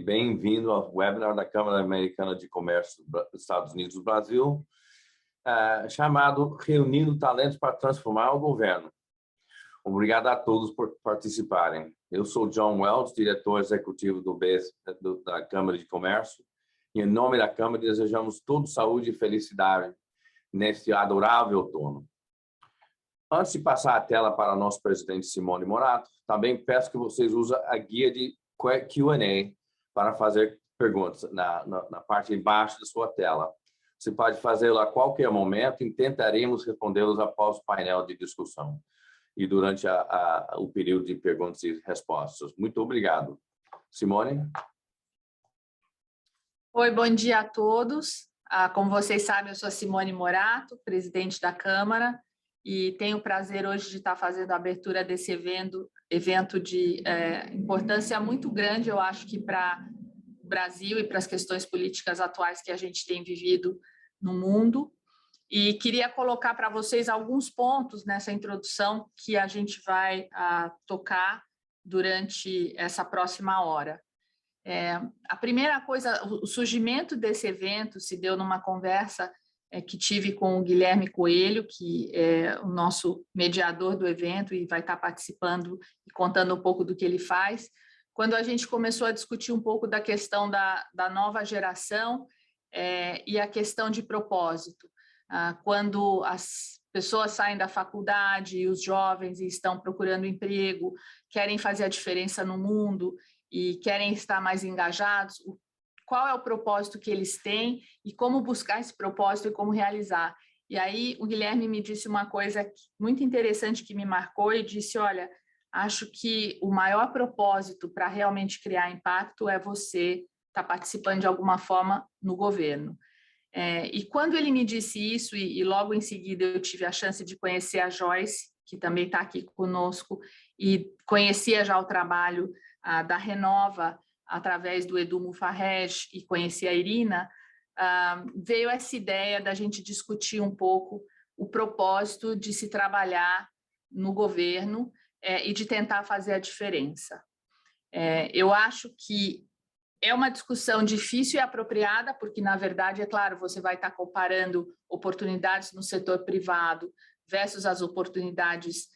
e bem-vindo ao webinar da Câmara Americana de Comércio dos Estados Unidos do Brasil, chamado Reunindo Talentos para Transformar o Governo. Obrigado a todos por participarem. Eu sou John Welch, diretor executivo da Câmara de Comércio, e em nome da Câmara desejamos todos saúde e felicidade neste adorável outono. Antes de passar a tela para o nosso presidente Simone Morato, também peço que vocês usem a guia de Q&A para fazer perguntas na parte de baixo da sua tela. Você pode fazê-lo a qualquer momento e tentaremos respondê-los após o painel de discussão e durante o período de perguntas e respostas. Muito obrigado. Simone? Oi, bom dia a todos. Como vocês sabem, eu sou a Simone Morato, presidente da Câmara, e tenho o prazer hoje de estar fazendo a abertura desse evento de importância muito grande, eu acho que para o Brasil e para as questões políticas atuais que a gente tem vivido no mundo. E queria colocar para vocês alguns pontos nessa introdução que a gente vai tocar durante essa próxima hora. A primeira coisa, o surgimento desse evento se deu numa conversa que tive com o Guilherme Coelho, que é o nosso mediador do evento e vai estar participando e contando um pouco do que ele faz, quando a gente começou a discutir um pouco da questão da nova geração e a questão de propósito. Quando as pessoas saem da faculdade e os jovens estão procurando emprego, querem fazer a diferença no mundo e querem estar mais engajados, qual é o propósito que eles têm e como buscar esse propósito e como realizar. E aí o Guilherme me disse uma coisa muito interessante que me marcou e disse, olha, acho que o maior propósito para realmente criar impacto é você estar participando de alguma forma no governo. E quando ele me disse isso, e logo em seguida eu tive a chance de conhecer a Joyce, que também está aqui conosco, e conhecia já o trabalho da Renova, através do Edu Mufarrej, e conheci a Irina, veio essa ideia da gente discutir um pouco o propósito de se trabalhar no governo e de tentar fazer a diferença. Eu acho que é uma discussão difícil e apropriada, porque, na verdade, é claro, você vai estar comparando oportunidades no setor privado versus as oportunidades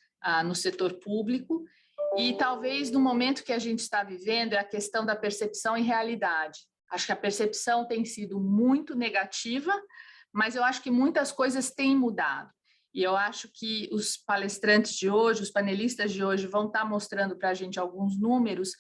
no setor público, e talvez no momento que a gente está vivendo é a questão da percepção e realidade. Acho que a percepção tem sido muito negativa, mas eu acho que muitas coisas têm mudado. E eu acho que os palestrantes de hoje, os panelistas de hoje vão estar mostrando para a gente alguns números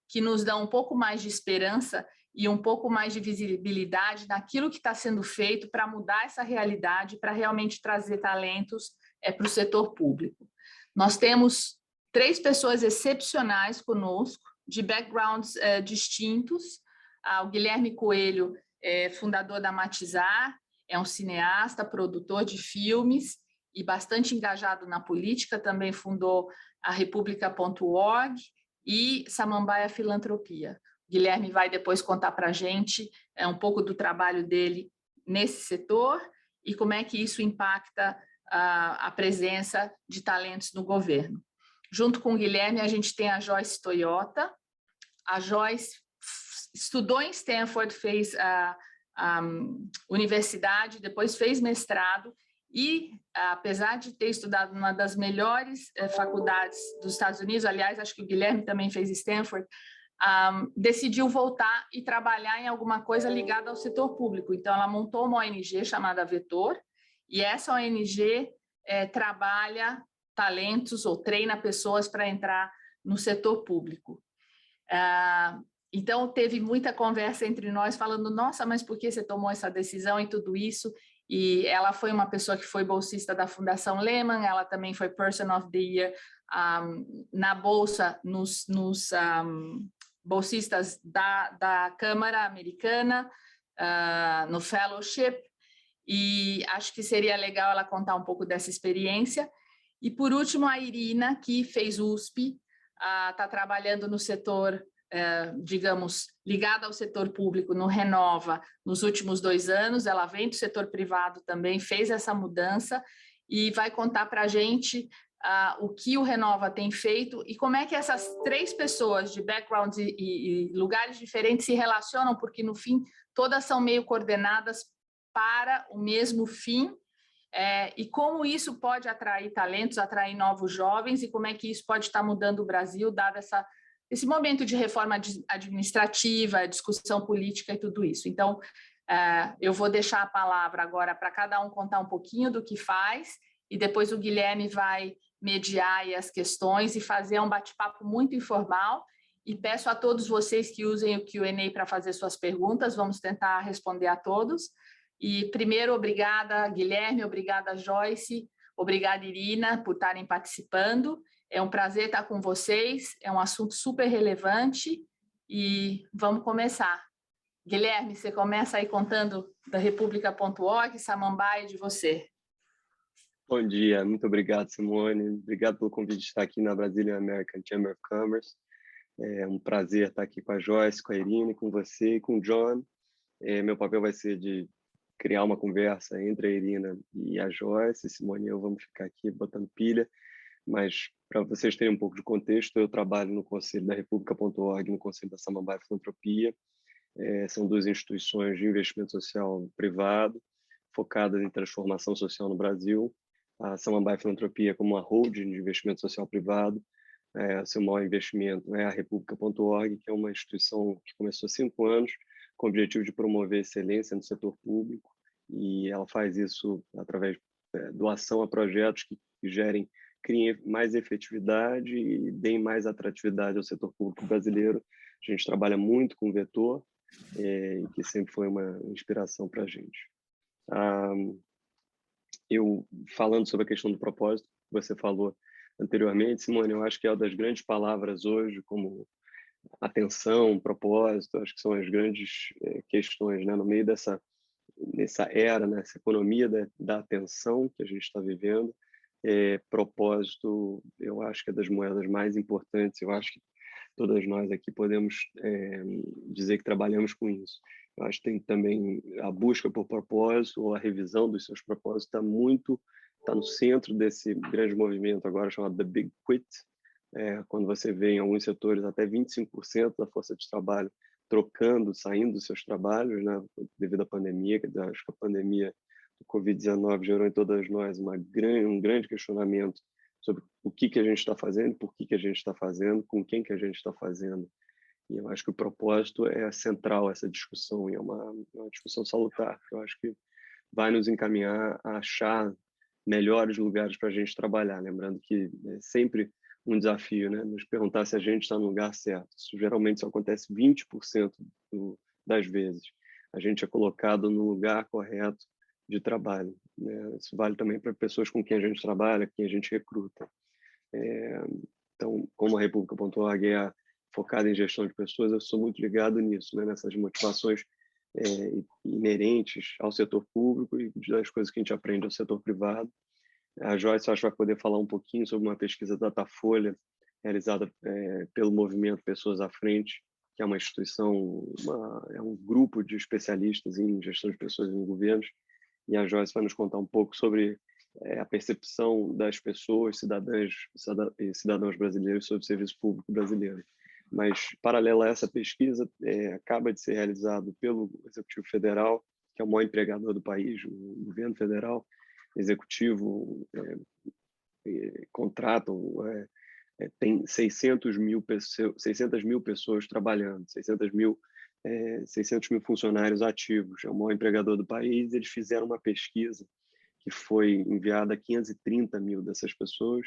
que nos dão um pouco mais de esperança e um pouco mais de visibilidade naquilo que está sendo feito para mudar essa realidade, para realmente trazer talentos para o setor público. Nós temos 3 pessoas excepcionais conosco, de backgrounds distintos. O Guilherme Coelho é fundador da Matizar, é um cineasta, produtor de filmes e bastante engajado na política, também fundou a República.org e Samambaia Filantropia. O Guilherme vai depois contar para a gente um pouco do trabalho dele nesse setor e como é que isso impacta a presença de talentos no governo. Junto com o Guilherme, a gente tem a Joyce Toyota. A Joyce estudou em Stanford, fez a universidade, depois fez mestrado e, apesar de ter estudado numa das melhores faculdades dos Estados Unidos, aliás, acho que o Guilherme também fez Stanford, decidiu voltar e trabalhar em alguma coisa ligada ao setor público. Então, ela montou uma ONG chamada Vetor, e essa ONG trabalha talentos ou treina pessoas para entrar no setor público. Então, teve muita conversa entre nós falando, nossa, mas por que você tomou essa decisão e tudo isso? E ela foi uma pessoa que foi bolsista da Fundação Lehman, ela também foi Person of the Year na Bolsa, nos bolsistas da Câmara Americana, no Fellowship, e acho que seria legal ela contar um pouco dessa experiência. E, por último, a Irina, que fez USP, está trabalhando no setor, digamos, ligado ao setor público, no Renova, nos últimos 2 anos. Ela vem do setor privado também, fez essa mudança e vai contar para a gente o que o Renova tem feito e como é que essas 3 pessoas de backgrounds e lugares diferentes se relacionam, porque, no fim, todas são meio coordenadas para o mesmo fim, e como isso pode atrair talentos, atrair novos jovens, e como é que isso pode estar mudando o Brasil, dado esse momento de reforma administrativa, discussão política e tudo isso. Então, eu vou deixar a palavra agora para cada um contar um pouquinho do que faz, e depois o Guilherme vai mediar aí as questões e fazer um bate-papo muito informal. E peço a todos vocês que usem o Q&A para fazer suas perguntas, vamos tentar responder a todos. E primeiro, obrigada, Guilherme, obrigada, Joyce, obrigada, Irina, por estarem participando. É um prazer estar com vocês, é um assunto super relevante e vamos começar. Guilherme, você começa aí contando da República.org, Samambaia, de você. Bom dia, muito obrigado, Simone. Obrigado pelo convite de estar aqui na Brazilian American Chamber of Commerce. É um prazer estar aqui com a Joyce, com a Irina, com você e com o John. Meu papel vai ser de criar uma conversa entre a Irina e a Joyce. Simone e eu vamos ficar aqui botando pilha. Mas, para vocês terem um pouco de contexto, eu trabalho no Conselho da República.org, no Conselho da Samambaia Filantropia. São 2 instituições de investimento social privado, focadas em transformação social no Brasil. A Samambaia Filantropia como uma holding de investimento social privado. Seu maior investimento é a República.org, que é uma instituição que começou há 5 anos, com o objetivo de promover excelência no setor público, e ela faz isso através de doação a projetos que criem mais efetividade e deem mais atratividade ao setor público brasileiro. A gente trabalha muito com o Vetor, que sempre foi uma inspiração para a gente. Eu, falando sobre a questão do propósito, que você falou anteriormente, Simone, eu acho que é uma das grandes palavras hoje, como atenção, propósito, acho que são as grandes questões, né? No meio nessa era, nessa economia da atenção que a gente está vivendo, propósito, eu acho que é das moedas mais importantes. Eu acho que todas nós aqui podemos dizer que trabalhamos com isso. Eu acho que tem também a busca por propósito, ou a revisão dos seus propósitos está no centro desse grande movimento agora chamado The Big Quit, quando você vê em alguns setores até 25% da força de trabalho saindo dos seus trabalhos, né, devido à pandemia. Quer dizer, acho que a pandemia do Covid-19 gerou em todas nós um grande questionamento sobre o que a gente está fazendo, por que a gente está fazendo, com quem que a gente está fazendo. E eu acho que o propósito é central essa discussão, e é uma discussão salutar, que eu acho que vai nos encaminhar a achar melhores lugares para a gente trabalhar. Lembrando que é sempre um desafio, né? Nos perguntar se a gente está no lugar certo. Isso geralmente só acontece 20% das vezes. A gente é colocado no lugar correto de trabalho, né? Isso vale também para pessoas com quem a gente trabalha, quem a gente recruta. Então, como a República.org é focada em gestão de pessoas, eu sou muito ligado nisso, né? Nessas motivações inerentes ao setor público e das coisas que a gente aprende ao setor privado. A Joyce, acho que vai poder falar um pouquinho sobre uma pesquisa da Datafolha, realizada pelo movimento Pessoas à Frente, que é uma instituição, é um grupo de especialistas em gestão de pessoas em governos, e a Joyce vai nos contar um pouco sobre a percepção das pessoas, cidadãos brasileiros sobre o serviço público brasileiro. Mas, paralelo a essa pesquisa, acaba de ser realizado pelo Executivo Federal, que é o maior empregador do país, o governo federal, executivo, contratam, tem 600 mil pessoas trabalhando, 600 mil funcionários ativos, é o maior empregador do país. Eles fizeram uma pesquisa que foi enviada a 530 mil dessas pessoas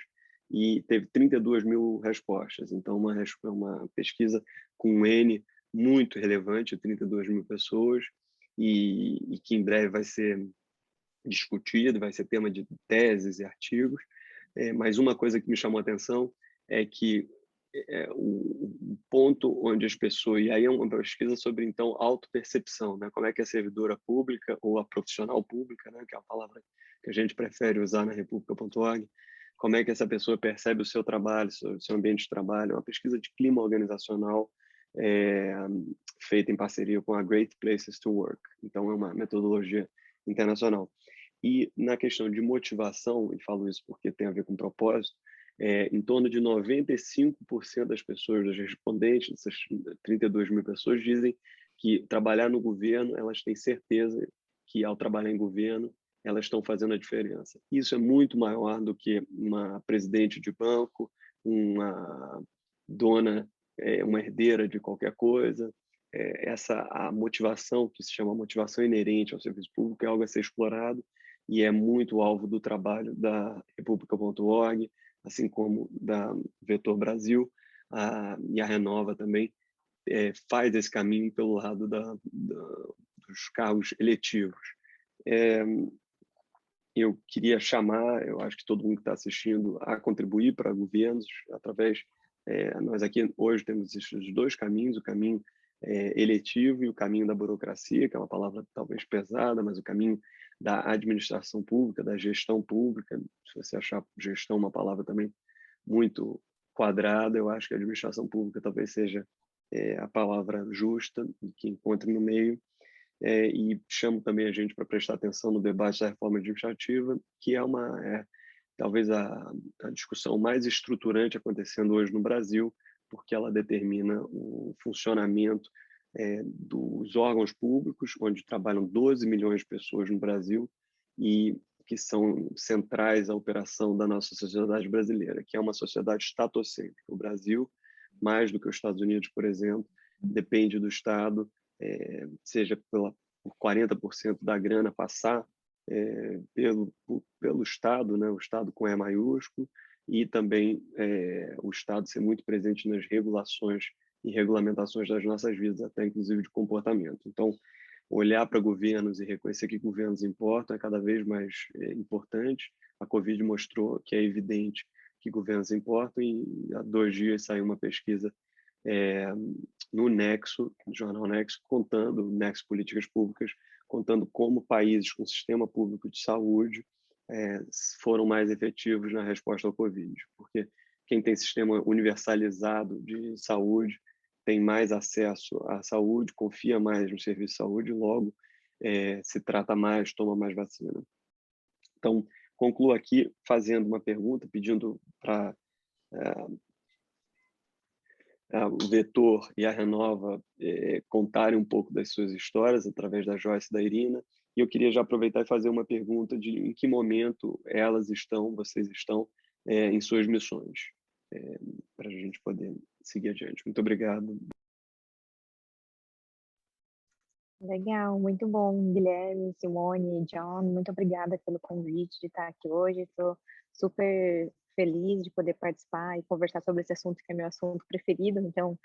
e teve 32 mil respostas. Então, uma pesquisa com um N muito relevante, 32 mil pessoas, e que em breve vai ser discutido, vai ser tema de teses e artigos. Mas uma coisa que me chamou a atenção é que o ponto onde as pessoas... E aí é uma pesquisa sobre, então, autopercepção, né? Como é que a servidora pública ou a profissional pública, né? Que é a palavra que a gente prefere usar na República.org, como é que essa pessoa percebe o seu trabalho, o seu ambiente de trabalho. É uma pesquisa de clima organizacional feita em parceria com a Great Places to Work. Então, é uma metodologia internacional. E na questão de motivação, e falo isso porque tem a ver com propósito, em torno de 95% das pessoas, dos respondentes, dessas 32 mil pessoas, dizem que trabalhar no governo, elas têm certeza que ao trabalhar em governo, elas estão fazendo a diferença. Isso é muito maior do que uma presidente de banco, uma dona, uma herdeira de qualquer coisa. A motivação, que se chama motivação inerente ao serviço público, é algo a ser explorado e é muito alvo do trabalho da República.org, assim como da Vetor Brasil, e a Renova também faz esse caminho pelo lado dos cargos eletivos. Eu queria chamar, eu acho que todo mundo que está assistindo, a contribuir para governos através, nós aqui hoje temos esses dois caminhos, o caminho eletivo e o caminho da burocracia, que é uma palavra talvez pesada, mas o caminho da administração pública, da gestão pública. Se você achar gestão uma palavra também muito quadrada, eu acho que a administração pública talvez seja a palavra justa e que encontre no meio. E chamo também a gente para prestar atenção no debate da reforma administrativa, que é talvez a discussão mais estruturante acontecendo hoje no Brasil, porque ela determina o funcionamento dos órgãos públicos, onde trabalham 12 milhões de pessoas no Brasil e que são centrais à operação da nossa sociedade brasileira, que é uma sociedade estatocêntrica. O Brasil, mais do que os Estados Unidos, por exemplo, depende do Estado, seja por 40% da grana passar pelo Estado, né? O Estado com E maiúsculo, e também o Estado ser muito presente nas regulações e regulamentações das nossas vidas, até inclusive de comportamento. Então, olhar para governos e reconhecer que governos importam é cada vez mais importante. A Covid mostrou que é evidente que governos importam, e há 2 dias saiu uma pesquisa no Nexo, no jornal Nexo, Nexo Políticas Públicas, contando como países com sistema público de saúde foram mais efetivos na resposta ao Covid. Porque quem tem sistema universalizado de saúde tem mais acesso à saúde, confia mais no serviço de saúde, logo se trata mais, toma mais vacina. Então, concluo aqui fazendo uma pergunta, pedindo para o Vetor e a Renova contarem um pouco das suas histórias através da Joyce e da Irina. E eu queria já aproveitar e fazer uma pergunta de em que momento vocês estão em suas missões, para a gente poder seguir adiante. Muito obrigado. Legal, muito bom, Guilherme, Simone, John, muito obrigada pelo convite de estar aqui hoje. Estou super feliz de poder participar e conversar sobre esse assunto, que é meu assunto preferido, então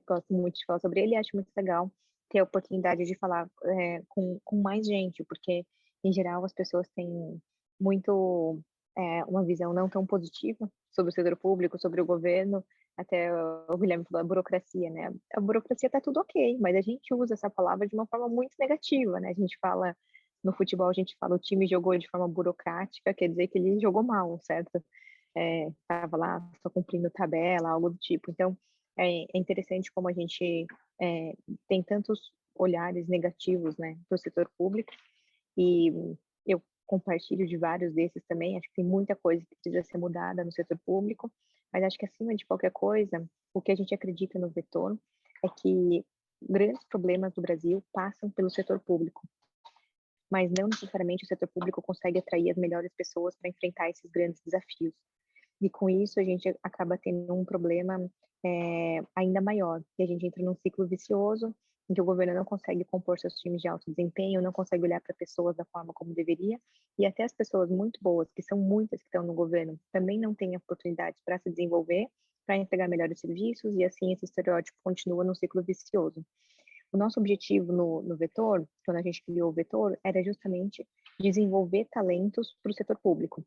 gosto muito de falar sobre ele e acho muito legal ter a oportunidade de falar com mais gente, porque, em geral, as pessoas têm muito uma visão não tão positiva sobre o setor público, sobre o governo. Até o Guilherme falou a burocracia, né? A burocracia tá tudo ok, mas a gente usa essa palavra de uma forma muito negativa, né? A gente fala, no futebol, a gente fala o time jogou de forma burocrática, quer dizer que ele jogou mal, certo? Tava lá só cumprindo tabela, algo do tipo. Então, é interessante como a gente tem tantos olhares negativos, né, para o setor público, e eu compartilho de vários desses também. Acho que tem muita coisa que precisa ser mudada no setor público, mas acho que, acima de qualquer coisa, o que a gente acredita no Vetor é que grandes problemas do Brasil passam pelo setor público, mas não necessariamente o setor público consegue atrair as melhores pessoas para enfrentar esses grandes desafios. E com isso a gente acaba tendo um problema ainda maior, e a gente entra num ciclo vicioso em que o governo não consegue compor seus times de alto desempenho, não consegue olhar para pessoas da forma como deveria, e até as pessoas muito boas, que são muitas que estão no governo, também não têm oportunidades para se desenvolver, para entregar melhores serviços, e assim esse estereótipo continua num ciclo vicioso. O nosso objetivo no Vetor, quando a gente criou o Vetor, era justamente desenvolver talentos para o setor público.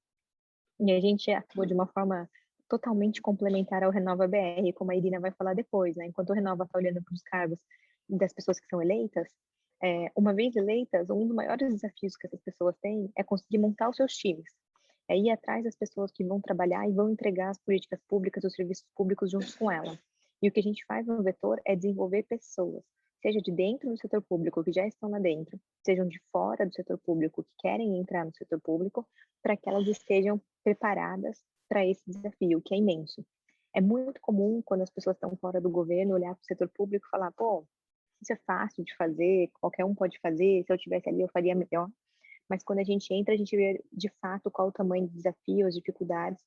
E a gente atua de uma forma totalmente complementar ao Renova BR, como a Irina vai falar depois, né? Enquanto o Renova está olhando para os cargos das pessoas que são eleitas, uma vez eleitas, um dos maiores desafios que essas pessoas têm é conseguir montar os seus times, é ir atrás das pessoas que vão trabalhar e vão entregar as políticas públicas, os serviços públicos juntos com ela. E o que a gente faz no Vetor é desenvolver pessoas. seja de dentro do setor público, que já estão lá dentro, sejam de fora do setor público, que querem entrar no setor público, para que elas estejam preparadas para esse desafio, que é imenso. É muito comum, quando as pessoas estão fora do governo, olhar para o setor público e falar, pô, isso é fácil de fazer, qualquer um pode fazer, se eu estivesse ali eu faria melhor. Mas quando a gente entra, a gente vê de fato qual o tamanho do desafio, as dificuldades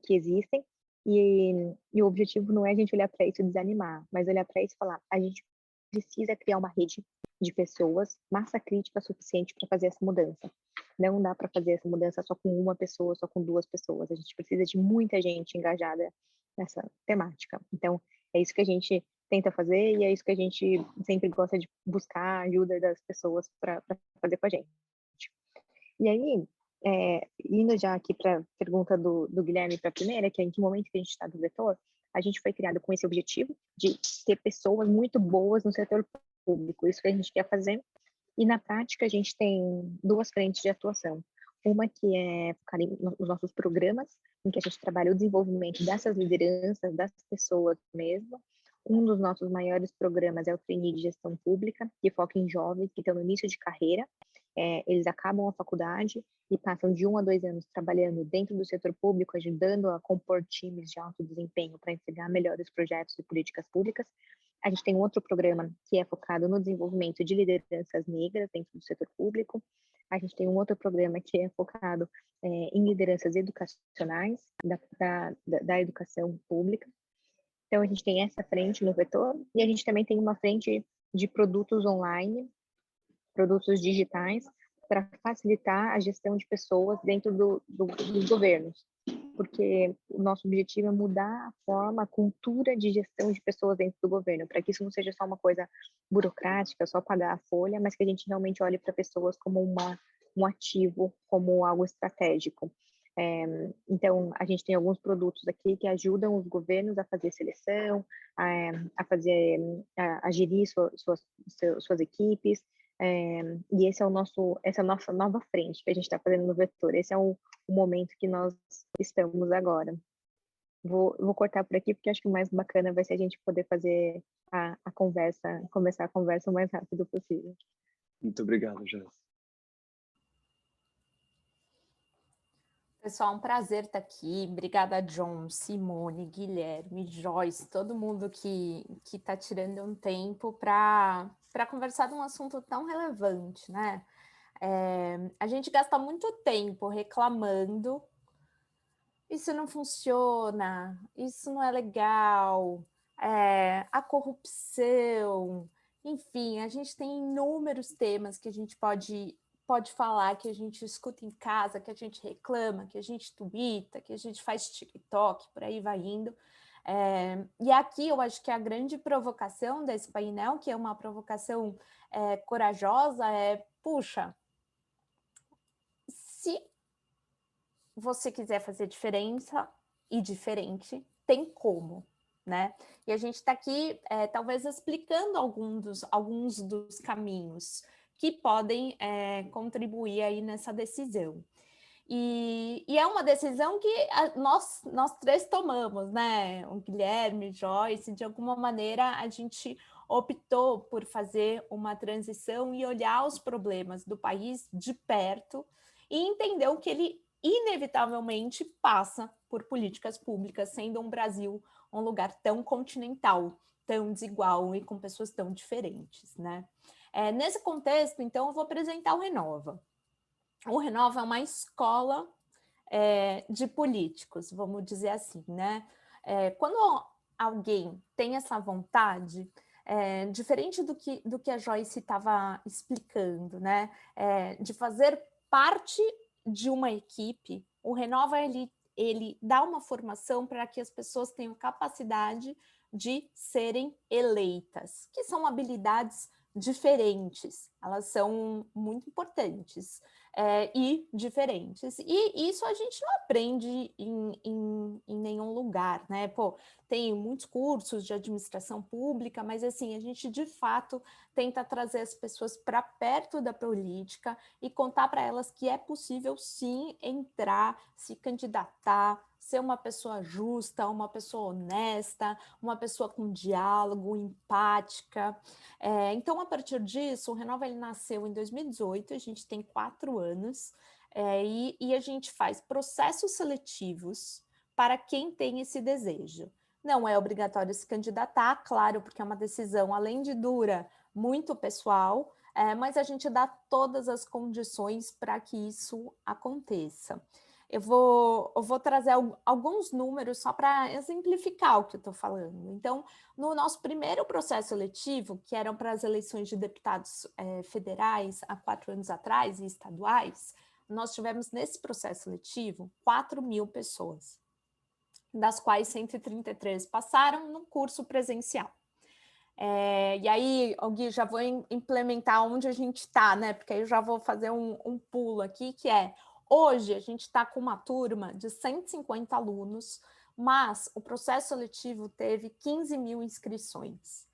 que existem, e o objetivo não é a gente olhar para isso e desanimar, mas olhar para isso e falar, a gente precisa criar uma rede de pessoas, massa crítica suficiente para fazer essa mudança. Não dá para fazer essa mudança só com uma pessoa, só com duas pessoas. A gente precisa de muita gente engajada nessa temática. Então, é isso que a gente tenta fazer e é isso que a gente sempre gosta de buscar a ajuda das pessoas para fazer com a gente. E aí, indo já aqui para a pergunta do Guilherme para a primeira, que é em que momento que a gente está do vetor, a gente foi criado com esse objetivo de ter pessoas muito boas no setor público, isso que a gente quer fazer. E na prática a gente tem duas frentes de atuação. Uma que é focar nos nossos programas, em que a gente trabalha o desenvolvimento dessas lideranças, das pessoas mesmo. Um dos nossos maiores programas é o Trainee de Gestão Pública, que foca em jovens que estão no início de carreira. Eles acabam a faculdade e passam de 1 a 2 anos trabalhando dentro do setor público, ajudando a compor times de alto desempenho para entregar melhores projetos e políticas públicas. A gente tem um outro programa que é focado no desenvolvimento de lideranças negras dentro do setor público. A gente tem um outro programa que é focado em lideranças educacionais da educação pública. Então, a gente tem essa frente no vetor e a gente também tem uma frente de produtos online, produtos digitais, para facilitar a gestão de pessoas dentro dos governos. Porque o nosso objetivo é mudar a forma, a cultura de gestão de pessoas dentro do governo, para que isso não seja só uma coisa burocrática, só pagar a folha, mas que a gente realmente olhe para pessoas como um ativo, como algo estratégico. Então, a gente tem alguns produtos aqui que ajudam os governos a fazer seleção, a gerir suas equipes, e essa é a nossa nova frente que a gente está fazendo no vetor. Esse é o momento que nós estamos agora. Vou cortar por aqui, porque acho que o mais bacana vai ser a gente poder fazer começar a conversa o mais rápido possível. Muito obrigado, Jéssica. Pessoal, um prazer estar aqui. Obrigada, John, Simone, Guilherme, Joyce, todo mundo que está tirando um tempo para conversar de um assunto tão relevante, né? A gente gasta muito tempo reclamando, isso não funciona, isso não é legal, a corrupção, enfim, a gente tem inúmeros temas que a gente pode falar, que a gente escuta em casa, que a gente reclama, que a gente tuita, que a gente faz TikTok, por aí vai indo. E aqui eu acho que a grande provocação desse painel, que é uma provocação corajosa, puxa, se você quiser fazer diferença e diferente, tem como, né? E a gente está aqui, talvez, explicando alguns dos caminhos que podem contribuir aí nessa decisão. E é uma decisão que nós três tomamos, né? O Guilherme, Joyce, de alguma maneira a gente optou por fazer uma transição e olhar os problemas do país de perto e entender o que ele inevitavelmente passa por políticas públicas, sendo um Brasil um lugar tão continental, tão desigual e com pessoas tão diferentes, né? Nesse contexto, então, eu vou apresentar o Renova. O Renova é uma escola de políticos, vamos dizer assim, né? Quando alguém tem essa vontade, diferente do que a Joyce estava explicando, né? De fazer parte de uma equipe, o Renova ele dá uma formação para que as pessoas tenham capacidade de serem eleitas, que são habilidades diferentes, elas são muito importantes e diferentes. E isso a gente não aprende em nenhum lugar, né? Pô, tem muitos cursos de administração pública, mas assim, a gente de fato tenta trazer as pessoas para perto da política e contar para elas que é possível sim entrar, se candidatar, ser uma pessoa justa, uma pessoa honesta, uma pessoa com diálogo, empática. Então, a partir disso, o Renova ele nasceu em 2018, a gente tem 4 anos, e a gente faz processos seletivos para quem tem esse desejo. Não é obrigatório se candidatar, claro, porque é uma decisão, além de dura, muito pessoal, mas a gente dá todas as condições para que isso aconteça. Eu vou trazer alguns números só para exemplificar o que eu estou falando. Então, no nosso primeiro processo seletivo, que eram para as eleições de deputados federais há 4 anos atrás e estaduais, nós tivemos nesse processo seletivo 4.000 pessoas, das quais 133 passaram no curso presencial. E aí, Gui, já vou implementar onde a gente está, né? Porque aí eu já vou fazer um pulo aqui, que hoje a gente está com uma turma de 150 alunos, mas o processo seletivo teve 15.000 inscrições.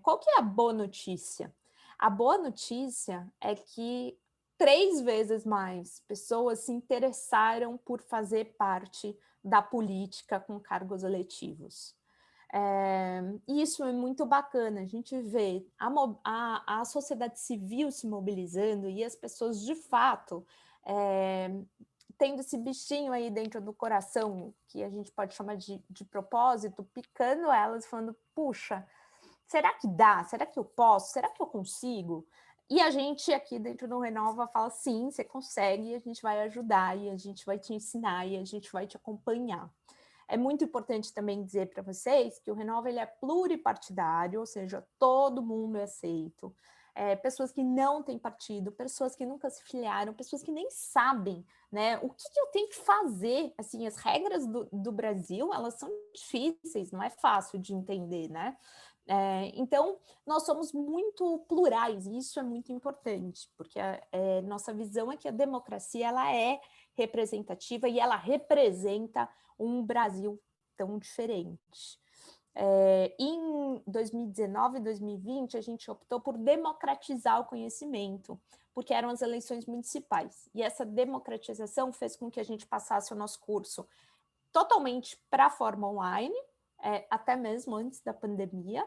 Qual que é a boa notícia? A boa notícia é que 3 vezes mais pessoas se interessaram por fazer parte da política com cargos eletivos. E isso é muito bacana, a gente vê a sociedade civil se mobilizando e as pessoas, de fato, tendo esse bichinho aí dentro do coração, que a gente pode chamar de propósito, picando elas, falando, puxa, será que dá? Será que eu posso? Será que eu consigo? E a gente aqui dentro do Renova fala, sim, você consegue, e a gente vai ajudar, e a gente vai te ensinar, e a gente vai te acompanhar. É muito importante também dizer para vocês que o Renova ele é pluripartidário, ou seja, todo mundo é aceito. Pessoas que não têm partido, pessoas que nunca se filiaram, pessoas que nem sabem, né, o que eu tenho que fazer. Assim, as regras do Brasil, elas são difíceis, não é fácil de entender, né? Então, nós somos muito plurais, e isso é muito importante, porque nossa visão é que a democracia ela é representativa e ela representa um Brasil tão diferente. Em 2019 e 2020, a gente optou por democratizar o conhecimento, porque eram as eleições municipais. E essa democratização fez com que a gente passasse o nosso curso totalmente para a forma online, até mesmo antes da pandemia,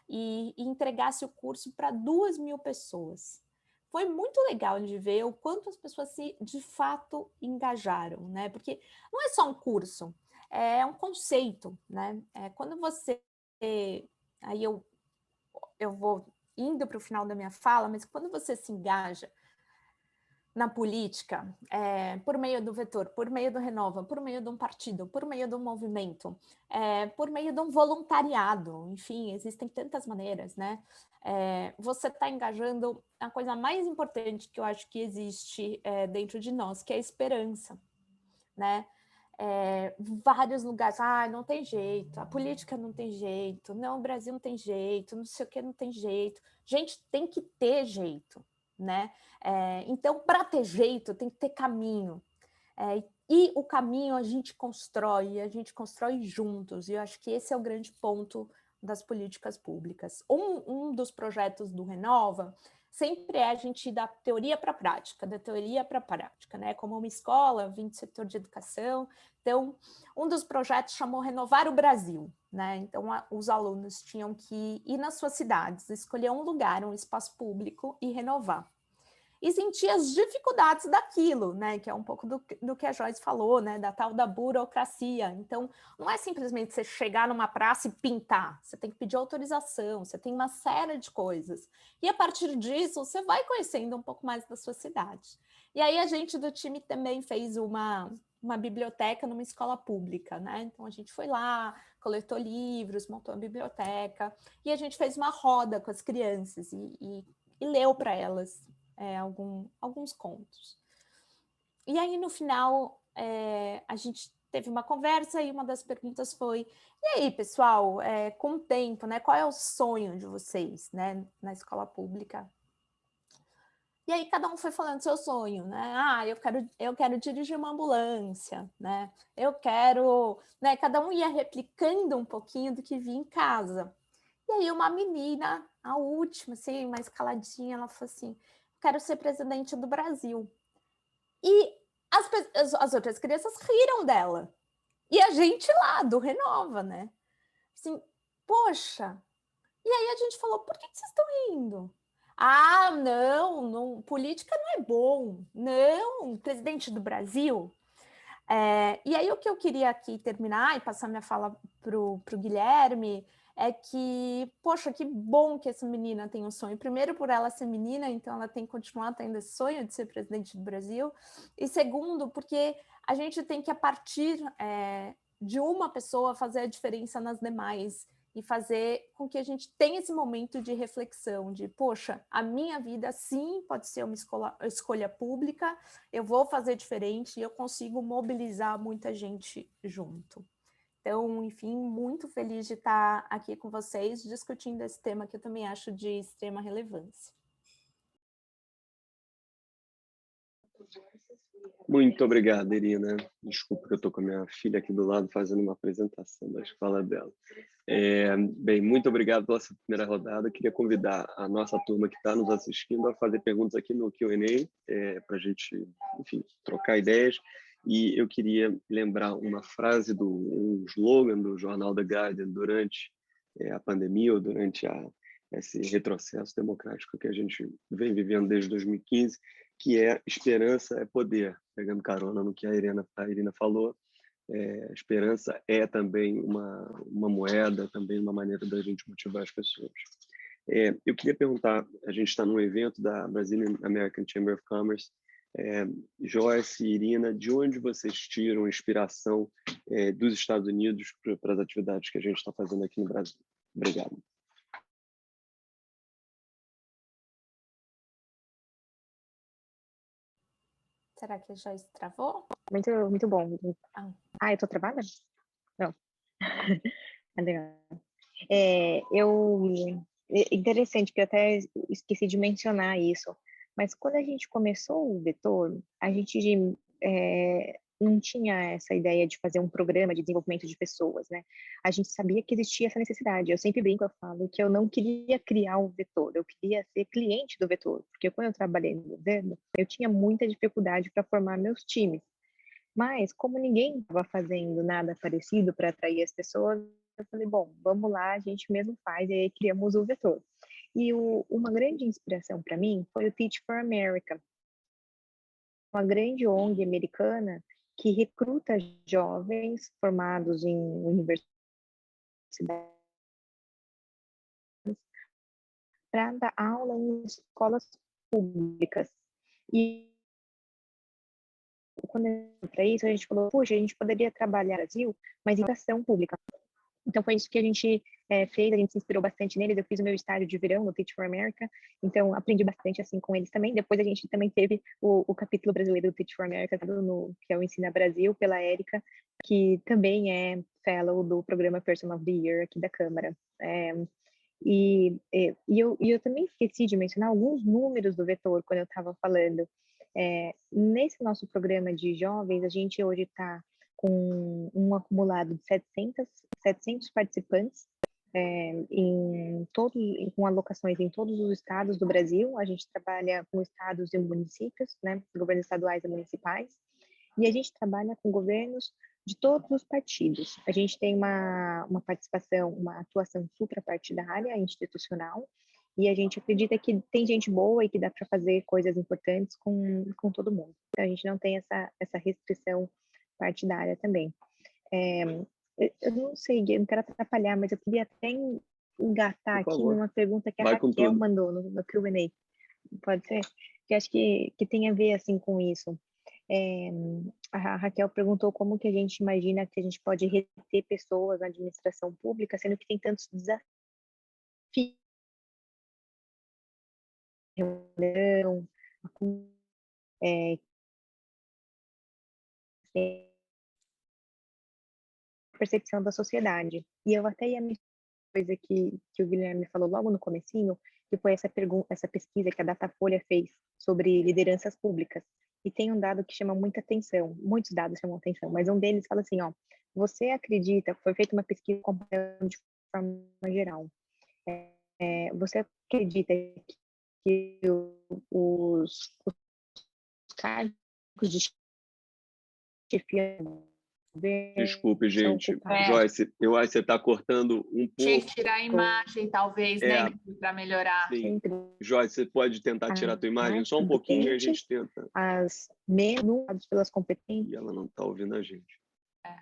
e entregasse o curso para 2.000 pessoas. Foi muito legal de ver o quanto as pessoas de fato engajaram, né? Porque não é só um curso, é um conceito, né? Quando você... Aí eu vou indo para o final da minha fala, mas quando você se engaja na política, por meio do vetor, por meio do Renova, por meio de um partido, por meio de um movimento, por meio de um voluntariado, enfim, existem tantas maneiras, né? Você está engajando a coisa mais importante que eu acho que existe dentro de nós, que é a esperança, né? Vários lugares, não tem jeito, a política não tem jeito, não, o Brasil não tem jeito, não sei o que não tem jeito. Gente, tem que ter jeito, né? Então, para ter jeito, tem que ter caminho. E o caminho a gente constrói juntos, e eu acho que esse é o grande ponto das políticas públicas. Um dos projetos do Renova sempre é a gente ir da teoria para a prática, da teoria para a prática, né? Como uma escola, vim do setor de educação. Então, um dos projetos chamou Renovar o Brasil, né? Então, os alunos tinham que ir nas suas cidades, escolher um lugar, um espaço público e renovar. E sentir as dificuldades daquilo, né? Que é um pouco do que a Joyce falou, né? Da tal da burocracia. Então, não é simplesmente você chegar numa praça e pintar. Você tem que pedir autorização, você tem uma série de coisas. E a partir disso, você vai conhecendo um pouco mais da sua cidade. E aí a gente do time também fez uma biblioteca numa escola pública, né? Então a gente foi lá, coletou livros, montou a biblioteca, e a gente fez uma roda com as crianças e leu para elas alguns contos. E aí, no final, a gente teve uma conversa e uma das perguntas foi: e aí, pessoal, com o tempo, né, qual é o sonho de vocês, né, na escola pública? E aí cada um foi falando seu sonho, né? Eu quero dirigir uma ambulância, né? Eu quero, né? Cada um ia replicando um pouquinho do que via em casa. E aí uma menina, a última, assim, mais caladinha, ela falou assim: quero ser presidente do Brasil. E as outras crianças riram dela. E a gente lá, do Renova, né? Assim, poxa. E aí a gente falou, por que vocês estão rindo? Ah, não, política não é bom. Não, presidente do Brasil. E aí o que eu queria aqui terminar e passar minha fala para o Guilherme é que, poxa, que bom que essa menina tem um sonho. Primeiro, por ela ser menina, então ela tem que continuar tendo esse sonho de ser presidente do Brasil. E segundo, porque a gente tem que, a partir de uma pessoa, fazer a diferença nas demais e fazer com que a gente tenha esse momento de reflexão, de, poxa, a minha vida, sim, pode ser uma escolha pública, eu vou fazer diferente e eu consigo mobilizar muita gente junto. Então, enfim, muito feliz de estar aqui com vocês, discutindo esse tema que eu também acho de extrema relevância. Muito obrigado, Irina. Desculpa que eu estou com a minha filha aqui do lado fazendo uma apresentação da escola dela. Bem, muito obrigado pela essa primeira rodada. Queria convidar a nossa turma que está nos assistindo a fazer perguntas aqui no Q&A, para a gente, enfim, trocar ideias. E eu queria lembrar uma frase um slogan do jornal The Guardian durante a pandemia, ou durante esse retrocesso democrático que a gente vem vivendo desde 2015, que é esperança é poder, pegando carona no que a Irina falou. Esperança é também uma moeda, também uma maneira da gente motivar as pessoas. Eu queria perguntar, a gente está num evento da Brazilian American Chamber of Commerce, Joyce e Irina, de onde vocês tiram inspiração dos Estados Unidos para as atividades que a gente está fazendo aqui no Brasil? Obrigado. Será que a Joyce travou? Muito bom. Eu estou travada? Não. Legal. Interessante, que eu até esqueci de mencionar isso, mas quando a gente começou o Vetor, a gente não tinha essa ideia de fazer um programa de desenvolvimento de pessoas, né? A gente sabia que existia essa necessidade. Eu sempre brinco, eu falo que eu não queria criar o Vetor, eu queria ser cliente do Vetor, porque quando eu trabalhei no governo, eu tinha muita dificuldade para formar meus times. Mas, como ninguém estava fazendo nada parecido para atrair as pessoas, eu falei, bom, vamos lá, a gente mesmo faz, e aí criamos o Vetor. E uma grande inspiração para mim foi o Teach for America, uma grande ONG americana que recruta jovens formados em universidades para dar aula em escolas públicas. E quando para isso, a gente falou, puxa, a gente poderia trabalhar no Brasil, mas em educação pública. Então, foi isso que a gente fez, a gente se inspirou bastante neles. Eu fiz o meu estágio de verão no Teach for America, então aprendi bastante assim com eles também. Depois a gente também teve o capítulo brasileiro do Teach for America, que é o Ensina Brasil, pela Érica, que também é fellow do programa Person of the Year aqui da Câmara. Eu também esqueci de mencionar alguns números do Vetor quando eu estava falando. Nesse nosso programa de jovens, a gente hoje está com um acumulado de 700 participantes, com alocações em todos os estados do Brasil. A gente trabalha com estados e municípios, né, governos estaduais e municipais, e a gente trabalha com governos de todos os partidos. A gente tem uma participação, uma atuação suprapartidária, institucional, e a gente acredita que tem gente boa e que dá para fazer coisas importantes com todo mundo. Então, a gente não tem essa restrição partidária também. Eu não sei, eu não quero atrapalhar, mas eu queria até engatar aqui numa pergunta que a Raquel mandou no Q&A. Pode ser? Que acho que tem a ver assim com isso. A Raquel perguntou como que a gente imagina que a gente pode reter pessoas na administração pública, sendo que tem tantos desafios. Percepção da sociedade. E eu até ia me coisa que o Guilherme falou logo no comecinho, que foi essa pesquisa que a Datafolha fez sobre lideranças públicas. E tem um dado que chama muita atenção, muitos dados chamam atenção, mas um deles fala assim, você acredita, foi feita uma pesquisa de forma geral, você acredita que os cargos de chefia Desculpe, gente. ocupados. Joyce, eu acho que você está cortando um Tinha que pouco. tirar a imagem, talvez, né, para melhorar. Sim. Sempre Joyce, você pode tentar tirar a tua imagem mais só um pouquinho e a competente, gente tenta. as menos pelas competências. E ela não está ouvindo a gente. É.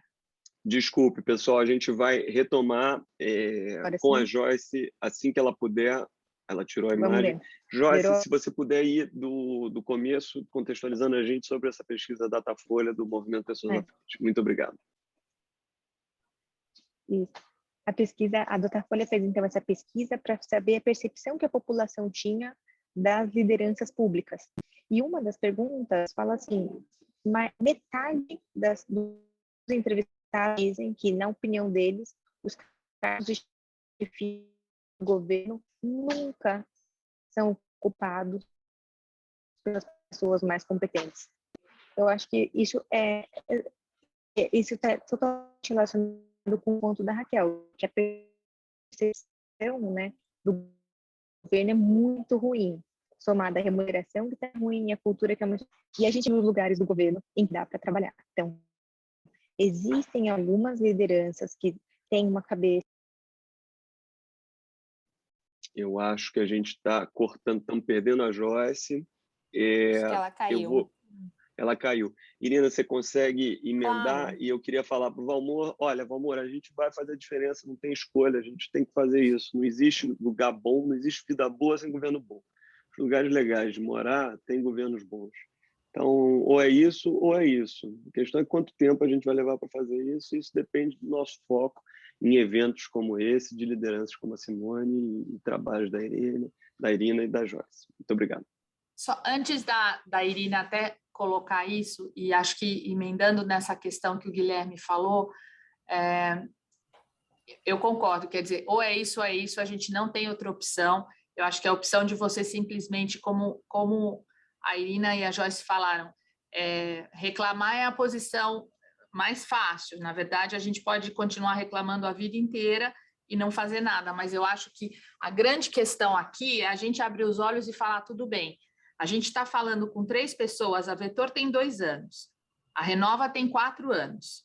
Desculpe, pessoal, a gente vai retomar com a Joyce assim que ela puder. Ela tirou a Vamos imagem. ver. Joyce, Virou. se você puder ir do começo, contextualizando a gente sobre essa pesquisa Datafolha do Movimento Pessoas à Frente. Muito obrigado. Isso. A Datafolha fez, então, essa pesquisa para saber a percepção que a população tinha das lideranças públicas. E uma das perguntas fala assim, metade dos entrevistados dizem que, na opinião deles, os cargos de chefia do governo nunca são ocupados pelas pessoas mais competentes. Eu acho que isso está totalmente relacionado com o ponto da Raquel, que a percepção, né, do governo é muito ruim, somada à remuneração que está ruim, a cultura que é muito... E a gente nos lugares do governo em que dá para trabalhar. Então, existem algumas lideranças que têm uma cabeça... Eu acho que a gente está cortando, estamos perdendo a Joyce. Acho que ela caiu. Ela caiu. Irina, você consegue emendar? Claro. E eu queria falar para o Valmor, olha, Valmor, a gente vai fazer a diferença, não tem escolha, a gente tem que fazer isso. Não existe lugar bom, não existe vida boa sem governo bom. Os lugares legais de morar têm governos bons. Então, ou é isso, ou é isso. A questão é quanto tempo a gente vai levar para fazer isso, e isso depende do nosso foco em eventos como esse, de lideranças como a Simone e trabalhos da Irina e da Joyce. Muito obrigado. Só antes da Irina até colocar isso, e acho que emendando nessa questão que o Guilherme falou, eu concordo, quer dizer, ou é isso, a gente não tem outra opção. Eu acho que a opção de você simplesmente, como a Irina e a Joyce falaram, reclamar é a posição mais fácil. Na verdade, a gente pode continuar reclamando a vida inteira e não fazer nada, mas eu acho que a grande questão aqui é a gente abrir os olhos e falar, tudo bem, a gente está falando com 3 pessoas, a Vetor tem 2 anos, a Renova tem 4 anos,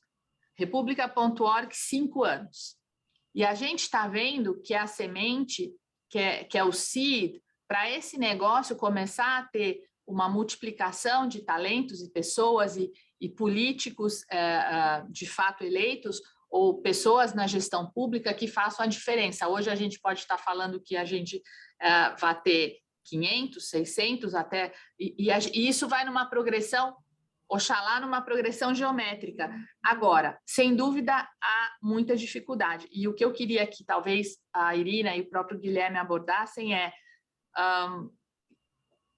República.org 5 anos. E a gente está vendo que a semente, que é o seed, para esse negócio começar a ter uma multiplicação de talentos e pessoas e políticos de fato eleitos, ou pessoas na gestão pública que façam a diferença. Hoje a gente pode estar falando que a gente vai ter 500, 600 até, e isso vai numa progressão, oxalá numa progressão geométrica. Agora, sem dúvida, há muita dificuldade. E o que eu queria que talvez a Irina e o próprio Guilherme abordassem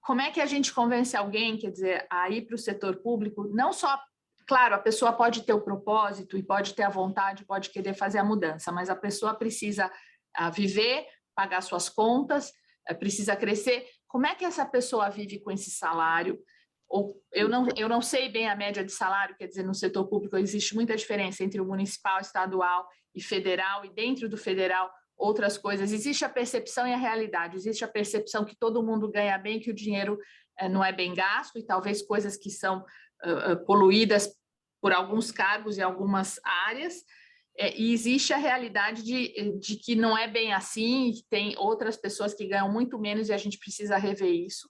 como é que a gente convence alguém, quer dizer, a ir para o setor público, não só... Claro, a pessoa pode ter o propósito e pode ter a vontade, pode querer fazer a mudança, mas a pessoa precisa viver, pagar suas contas, precisa crescer. Como é que essa pessoa vive com esse salário? Ou eu não sei bem a média de salário, quer dizer, no setor público existe muita diferença entre o municipal, estadual e federal, e dentro do federal outras coisas. Existe a percepção e a realidade. Existe a percepção que todo mundo ganha bem, que o dinheiro não é bem gasto, e talvez coisas que são poluídas por alguns cargos e algumas áreas, e existe a realidade de que não é bem assim, e tem outras pessoas que ganham muito menos e a gente precisa rever isso.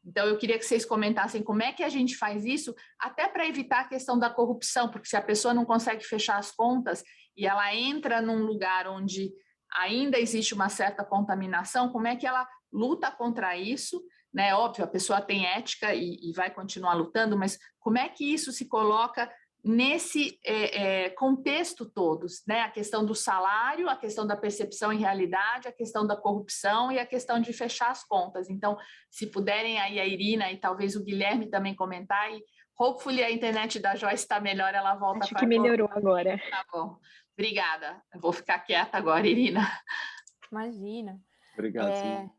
Então, eu queria que vocês comentassem como é que a gente faz isso, até para evitar a questão da corrupção, porque se a pessoa não consegue fechar as contas e ela entra num lugar onde ainda existe uma certa contaminação, como é que ela luta contra isso, né? Óbvio, a pessoa tem ética e vai continuar lutando, mas como é que isso se coloca nesse contexto todos, né? A questão do salário, a questão da percepção e realidade, a questão da corrupção e a questão de fechar as contas. Então, se puderem aí a Irina e talvez o Guilherme também comentar, e hopefully a internet da Joyce está melhor, ela volta. Acho que melhorou agora. Tá bom. Obrigada. Eu vou ficar quieta agora, Irina. Imagina. Obrigado, Simone.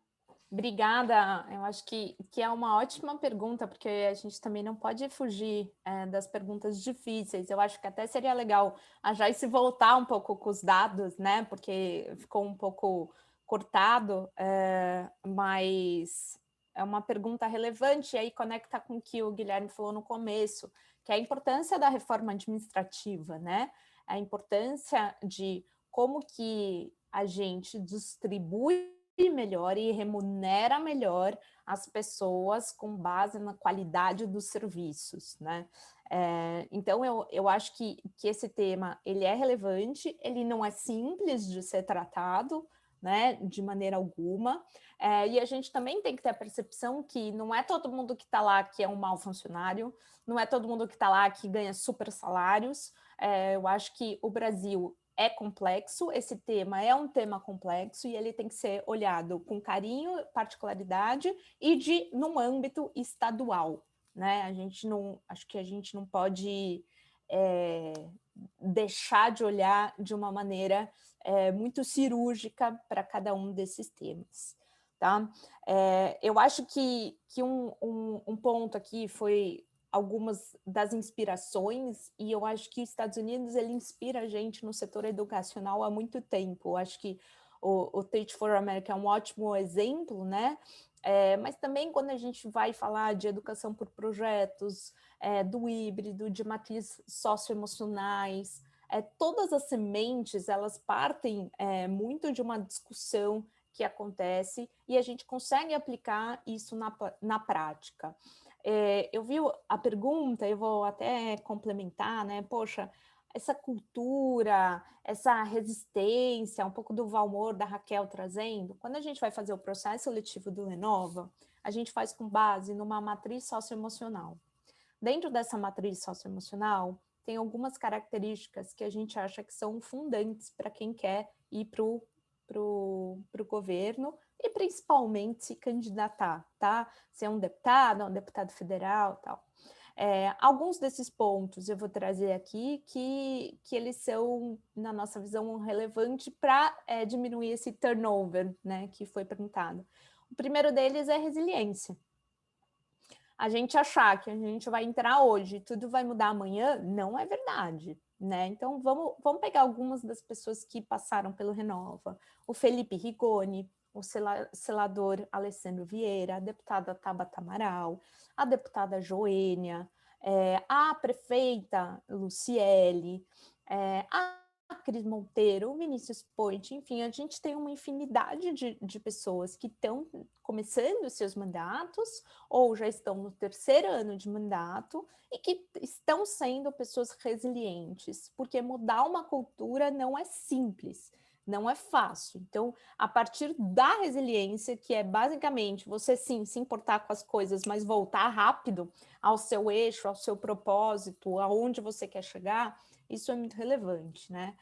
Obrigada, eu acho que é uma ótima pergunta, porque a gente também não pode fugir das perguntas difíceis. Eu acho que até seria legal a Joyce voltar um pouco com os dados, né? Porque ficou um pouco cortado, mas é uma pergunta relevante, e aí conecta com o que o Guilherme falou no começo, que é a importância da reforma administrativa, né? A importância de como que a gente distribui melhor e remunera melhor as pessoas com base na qualidade dos serviços, né? Então, eu acho que esse tema, ele é relevante, ele não é simples de ser tratado, né, de maneira alguma, e a gente também tem que ter a percepção que não é todo mundo que está lá que é um mau funcionário, não é todo mundo que está lá que ganha super salários. Eu acho que o Brasil é complexo, esse tema é um tema complexo e ele tem que ser olhado com carinho, particularidade e num âmbito estadual, né? Acho que a gente não pode deixar de olhar de uma maneira muito cirúrgica para cada um desses temas, tá? Eu acho que um ponto aqui foi algumas das inspirações, e eu acho que os Estados Unidos, ele inspira a gente no setor educacional há muito tempo. Eu acho que o Teach for America é um ótimo exemplo, né? Mas também quando a gente vai falar de educação por projetos, do híbrido, de matrizes socioemocionais, todas as sementes, elas partem muito de uma discussão que acontece e a gente consegue aplicar isso na prática. Eu vi a pergunta, eu vou até complementar, né? Poxa, essa cultura, essa resistência, um pouco do valor da Raquel trazendo, quando a gente vai fazer o processo seletivo do Renova, a gente faz com base numa matriz socioemocional. Dentro dessa matriz socioemocional, tem algumas características que a gente acha que são fundantes para quem quer ir para o governo e principalmente se candidatar, tá? Ser um deputado federal, tal. Alguns desses pontos eu vou trazer aqui que eles são, na nossa visão, relevantes para diminuir esse turnover, né, que foi perguntado. O primeiro deles é resiliência. A gente achar que a gente vai entrar hoje e tudo vai mudar amanhã, não é verdade, né? Então, vamos pegar algumas das pessoas que passaram pelo Renova. O Felipe Rigoni, o selador Alessandro Vieira, a deputada Tabata Amaral, a deputada Joênia, a prefeita Luciele, a Cris Monteiro, o Vinícius Poit, enfim, a gente tem uma infinidade de pessoas que estão começando os seus mandatos ou já estão no terceiro ano de mandato e que estão sendo pessoas resilientes, porque mudar uma cultura não é simples, não é fácil. Então, a partir da resiliência, que é basicamente você sim se importar com as coisas, mas voltar rápido ao seu eixo, ao seu propósito, aonde você quer chegar, isso é muito relevante, né?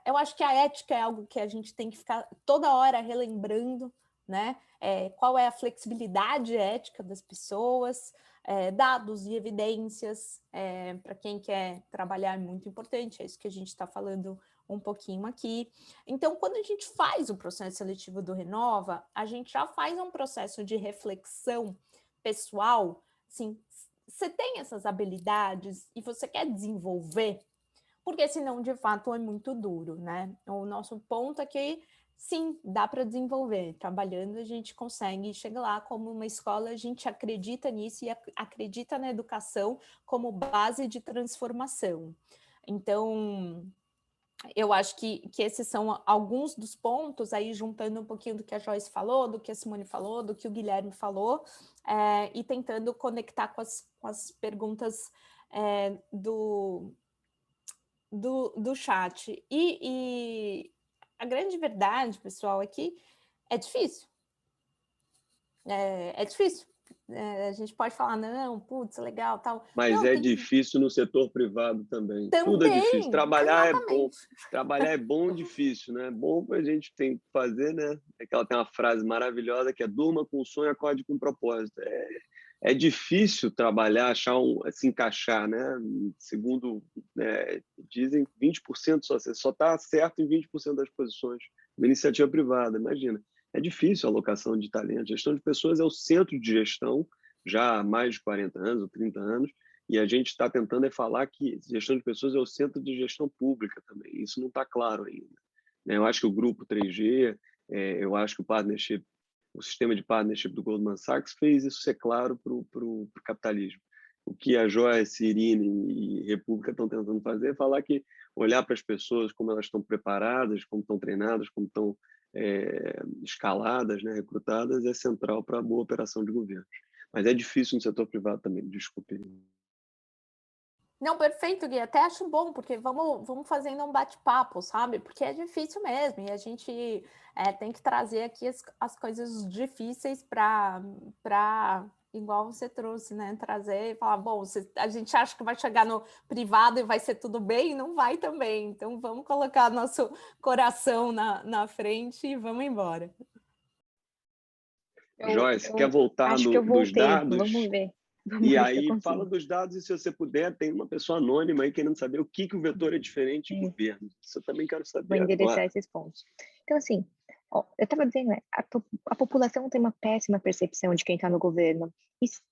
Eu acho que a ética é algo que a gente tem que ficar toda hora relembrando, né? Qual é a flexibilidade ética das pessoas, dados e evidências, para quem quer trabalhar é muito importante, é isso que a gente está falando um pouquinho aqui. Então, quando a gente faz o processo seletivo do Renova, a gente já faz um processo de reflexão pessoal, assim, você tem essas habilidades e você quer desenvolver, porque senão, de fato, é muito duro, né? O nosso ponto é que, sim, dá para desenvolver. Trabalhando, a gente consegue chegar lá. Como uma escola, a gente acredita nisso e acredita na educação como base de transformação. Então, eu acho que esses são alguns dos pontos, aí juntando um pouquinho do que a Joyce falou, do que a Simone falou, do que o Guilherme falou, e tentando conectar com as perguntas do chat. E a grande verdade, pessoal, é que é difícil. É difícil. A gente pode falar, não, putz, legal, tal. Mas não, difícil no setor privado também. Também, tudo é difícil. Trabalhar exatamente. é bom. Trabalhar é bom, difícil, né? Bom a gente tem que fazer, né? Ela tem uma frase maravilhosa que é: durma com sonho, acorde com propósito. É difícil trabalhar, se encaixar, né? Segundo dizem, 20% só está certo em 20% das posições da iniciativa privada. Imagina. É difícil a alocação de talento. Gestão de pessoas é o centro de gestão já há mais de 40 anos ou 30 anos, e a gente está tentando falar que gestão de pessoas é o centro de gestão pública também. Isso não está claro ainda. Eu acho que o grupo 3G, eu acho que o sistema de partnership do Goldman Sachs fez isso ser claro para o capitalismo. O que a Joyce, Irine e República estão tentando fazer é falar que olhar para as pessoas, como elas estão preparadas, como estão treinadas, como estão escaladas, né, recrutadas, é central para a boa operação de governo. Mas é difícil no setor privado também, desculpe. Não, perfeito, Gui. Até acho bom, porque vamos fazendo um bate-papo, sabe? Porque é difícil mesmo, e a gente tem que trazer aqui as coisas difíceis para igual você trouxe, né? Trazer e falar, bom, a gente acha que vai chegar no privado e vai ser tudo bem, não vai também. Então, vamos colocar nosso coração na frente e vamos embora. Joyce, quer voltar acho que eu dos voltei. dados? Vamos ver. Vamos E ver aí, fala dos dados, e se você puder, tem uma pessoa anônima aí querendo saber o que o vetor é diferente em governo. Isso eu também quero Vou saber endereçar agora. esses pontos. Então, assim, ó, eu estava dizendo, né, a população tem uma péssima percepção de quem está no governo.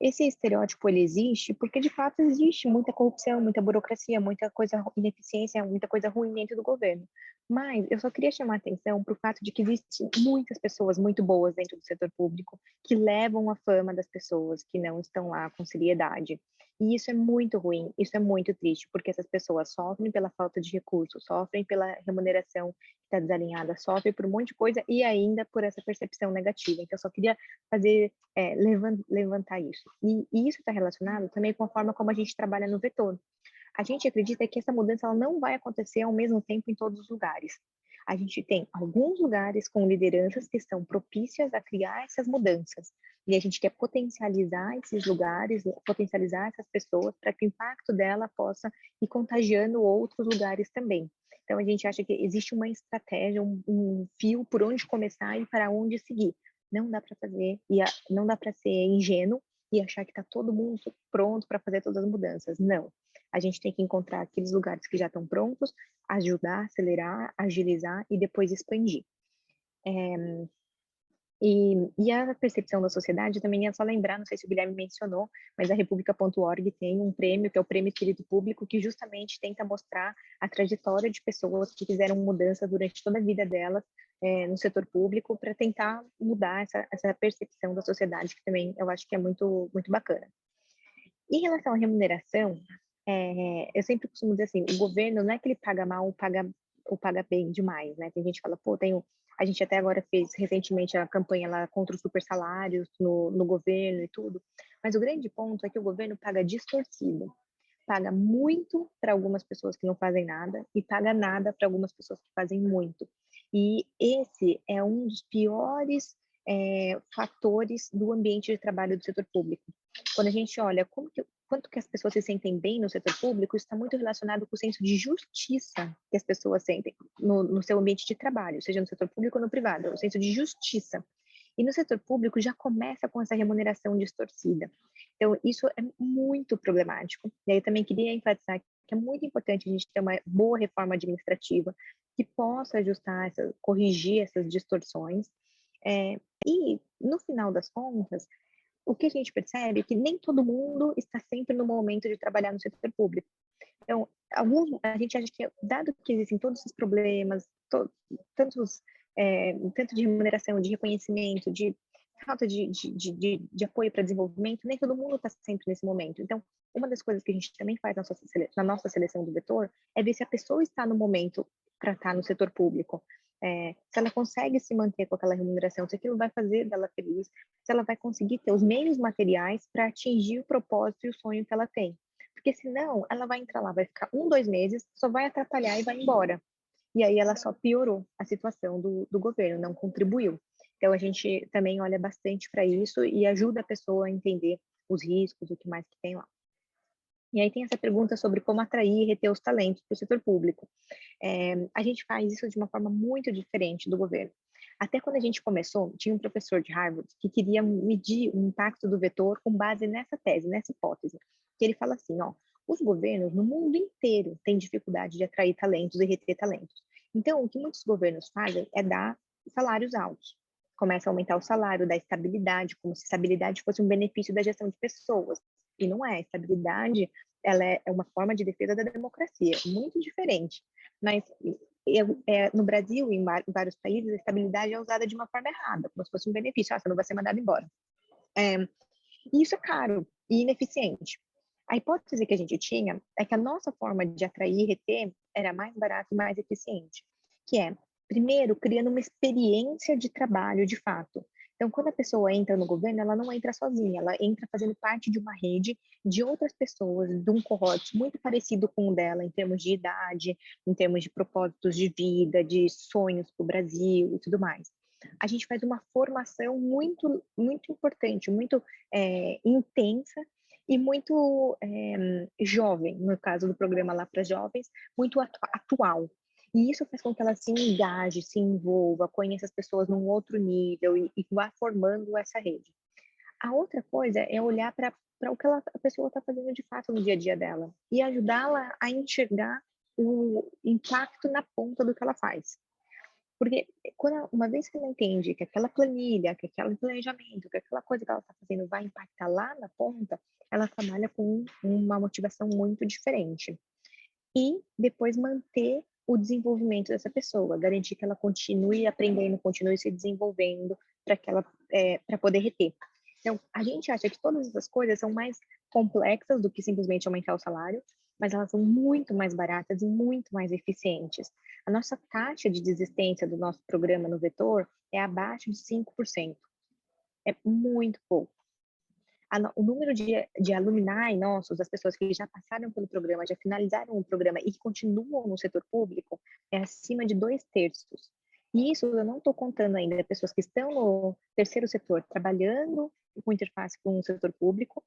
Esse estereótipo, ele existe porque, de fato, existe muita corrupção, muita burocracia, muita coisa, ineficiência, muita coisa ruim dentro do governo. Mas eu só queria chamar a atenção para o fato de que existem muitas pessoas muito boas dentro do setor público que levam a fama das pessoas que não estão lá com seriedade. E isso é muito ruim, isso é muito triste, porque essas pessoas sofrem pela falta de recursos, sofrem pela remuneração que está desalinhada, sofrem por um monte de coisa e ainda por essa percepção negativa. Então, eu só queria fazer, levantar isso. E isso está relacionado também com a forma como a gente trabalha no vetor. A gente acredita que essa mudança ela não vai acontecer ao mesmo tempo em todos os lugares. A gente tem alguns lugares com lideranças que são propícias a criar essas mudanças. E a gente quer potencializar esses lugares, potencializar essas pessoas para que o impacto dela possa ir contagiando outros lugares também. Então, a gente acha que existe uma estratégia, um fio por onde começar e para onde seguir. Não dá para fazer, não dá para ser ingênuo e achar que está todo mundo pronto para fazer todas as mudanças. Não. A gente tem que encontrar aqueles lugares que já estão prontos, ajudar, acelerar, agilizar e depois expandir. E a percepção da sociedade também é só lembrar, não sei se o Guilherme mencionou, mas a República.org tem um prêmio, que é o Prêmio Espírito Público, que justamente tenta mostrar a trajetória de pessoas que fizeram mudança durante toda a vida delas no setor público para tentar mudar essa percepção da sociedade, que também eu acho que é muito, muito bacana. Em relação à remuneração, eu sempre costumo dizer assim, o governo não é que ele paga mal ou paga bem demais, né? Tem gente que fala, pô, a gente até agora fez recentemente a campanha lá contra os super salários no governo e tudo, mas o grande ponto é que o governo paga distorcido. Paga muito para algumas pessoas que não fazem nada e paga nada para algumas pessoas que fazem muito. E esse é um dos piores fatores do ambiente de trabalho do setor público. Quando a gente olha quanto que as pessoas se sentem bem no setor público, isso está muito relacionado com o senso de justiça que as pessoas sentem no seu ambiente de trabalho, seja no setor público ou no privado, o senso de justiça. E no setor público já começa com essa remuneração distorcida. Então, isso é muito problemático. E aí eu também queria enfatizar que é muito importante a gente ter uma boa reforma administrativa que possa ajustar, corrigir essas distorções. E, no final das contas, o que a gente percebe é que nem todo mundo está sempre no momento de trabalhar no setor público. Então, a gente acha que, dado que existem todos esses problemas, tanto de remuneração, de reconhecimento, de falta de apoio para desenvolvimento, nem todo mundo está sempre nesse momento. Então, uma das coisas que a gente também faz na nossa seleção do vetor é ver se a pessoa está no momento para estar no setor público. Se ela consegue se manter com aquela remuneração, se aquilo vai fazer dela feliz, se ela vai conseguir ter os meios materiais para atingir o propósito e o sonho que ela tem. Porque senão, ela vai entrar lá, vai ficar 2 meses, só vai atrapalhar e vai embora. E aí ela só piorou a situação do governo, não contribuiu. Então, a gente também olha bastante para isso e ajuda a pessoa a entender os riscos, o que mais que tem lá. E aí tem essa pergunta sobre como atrair e reter os talentos para o setor público. A gente faz isso de uma forma muito diferente do governo. Até quando a gente começou, tinha um professor de Harvard que queria medir o impacto do vetor com base nessa tese, nessa hipótese. Que ele fala assim, os governos no mundo inteiro têm dificuldade de atrair talentos e reter talentos. Então, o que muitos governos fazem é dar salários altos. Começa a aumentar o salário, dar estabilidade, como se estabilidade fosse um benefício da gestão de pessoas. E não é. Estabilidade, ela é uma forma de defesa da democracia, muito diferente. Mas no Brasil e em vários países, a estabilidade é usada de uma forma errada, como se fosse um benefício. Você não vai ser mandado embora. E isso é caro e ineficiente. A hipótese que a gente tinha é que a nossa forma de atrair e reter era mais barata e mais eficiente, que é, primeiro, criando uma experiência de trabalho de fato. Então, quando a pessoa entra no governo, ela não entra sozinha, ela entra fazendo parte de uma rede de outras pessoas, de um cohorte muito parecido com o dela, em termos de idade, em termos de propósitos de vida, de sonhos para o Brasil e tudo mais. A gente faz uma formação muito, muito importante, muito intensa e muito jovem, no caso do programa lá para jovens, muito atual. E isso faz com que ela se engaje, se envolva, conheça as pessoas num outro nível e vá formando essa rede. A outra coisa é olhar para o que a pessoa está fazendo de fato no dia a dia dela e ajudá-la a enxergar o impacto na ponta do que ela faz. Porque uma vez que ela entende que aquela planilha, que aquele planejamento, que aquela coisa que ela está fazendo vai impactar lá na ponta, ela trabalha com uma motivação muito diferente. E depois manter o desenvolvimento dessa pessoa, garantir que ela continue aprendendo, continue se desenvolvendo para poder reter. Então, a gente acha que todas essas coisas são mais complexas do que simplesmente aumentar o salário, mas elas são muito mais baratas e muito mais eficientes. A nossa taxa de desistência do nosso programa no Vetor é abaixo de 5%. É muito pouco. O número de alumni nossos, as pessoas que já passaram pelo programa, já finalizaram o programa e que continuam no setor público, é acima de 2/3. E isso eu não estou contando ainda pessoas que estão no terceiro setor, trabalhando com interface com o setor público,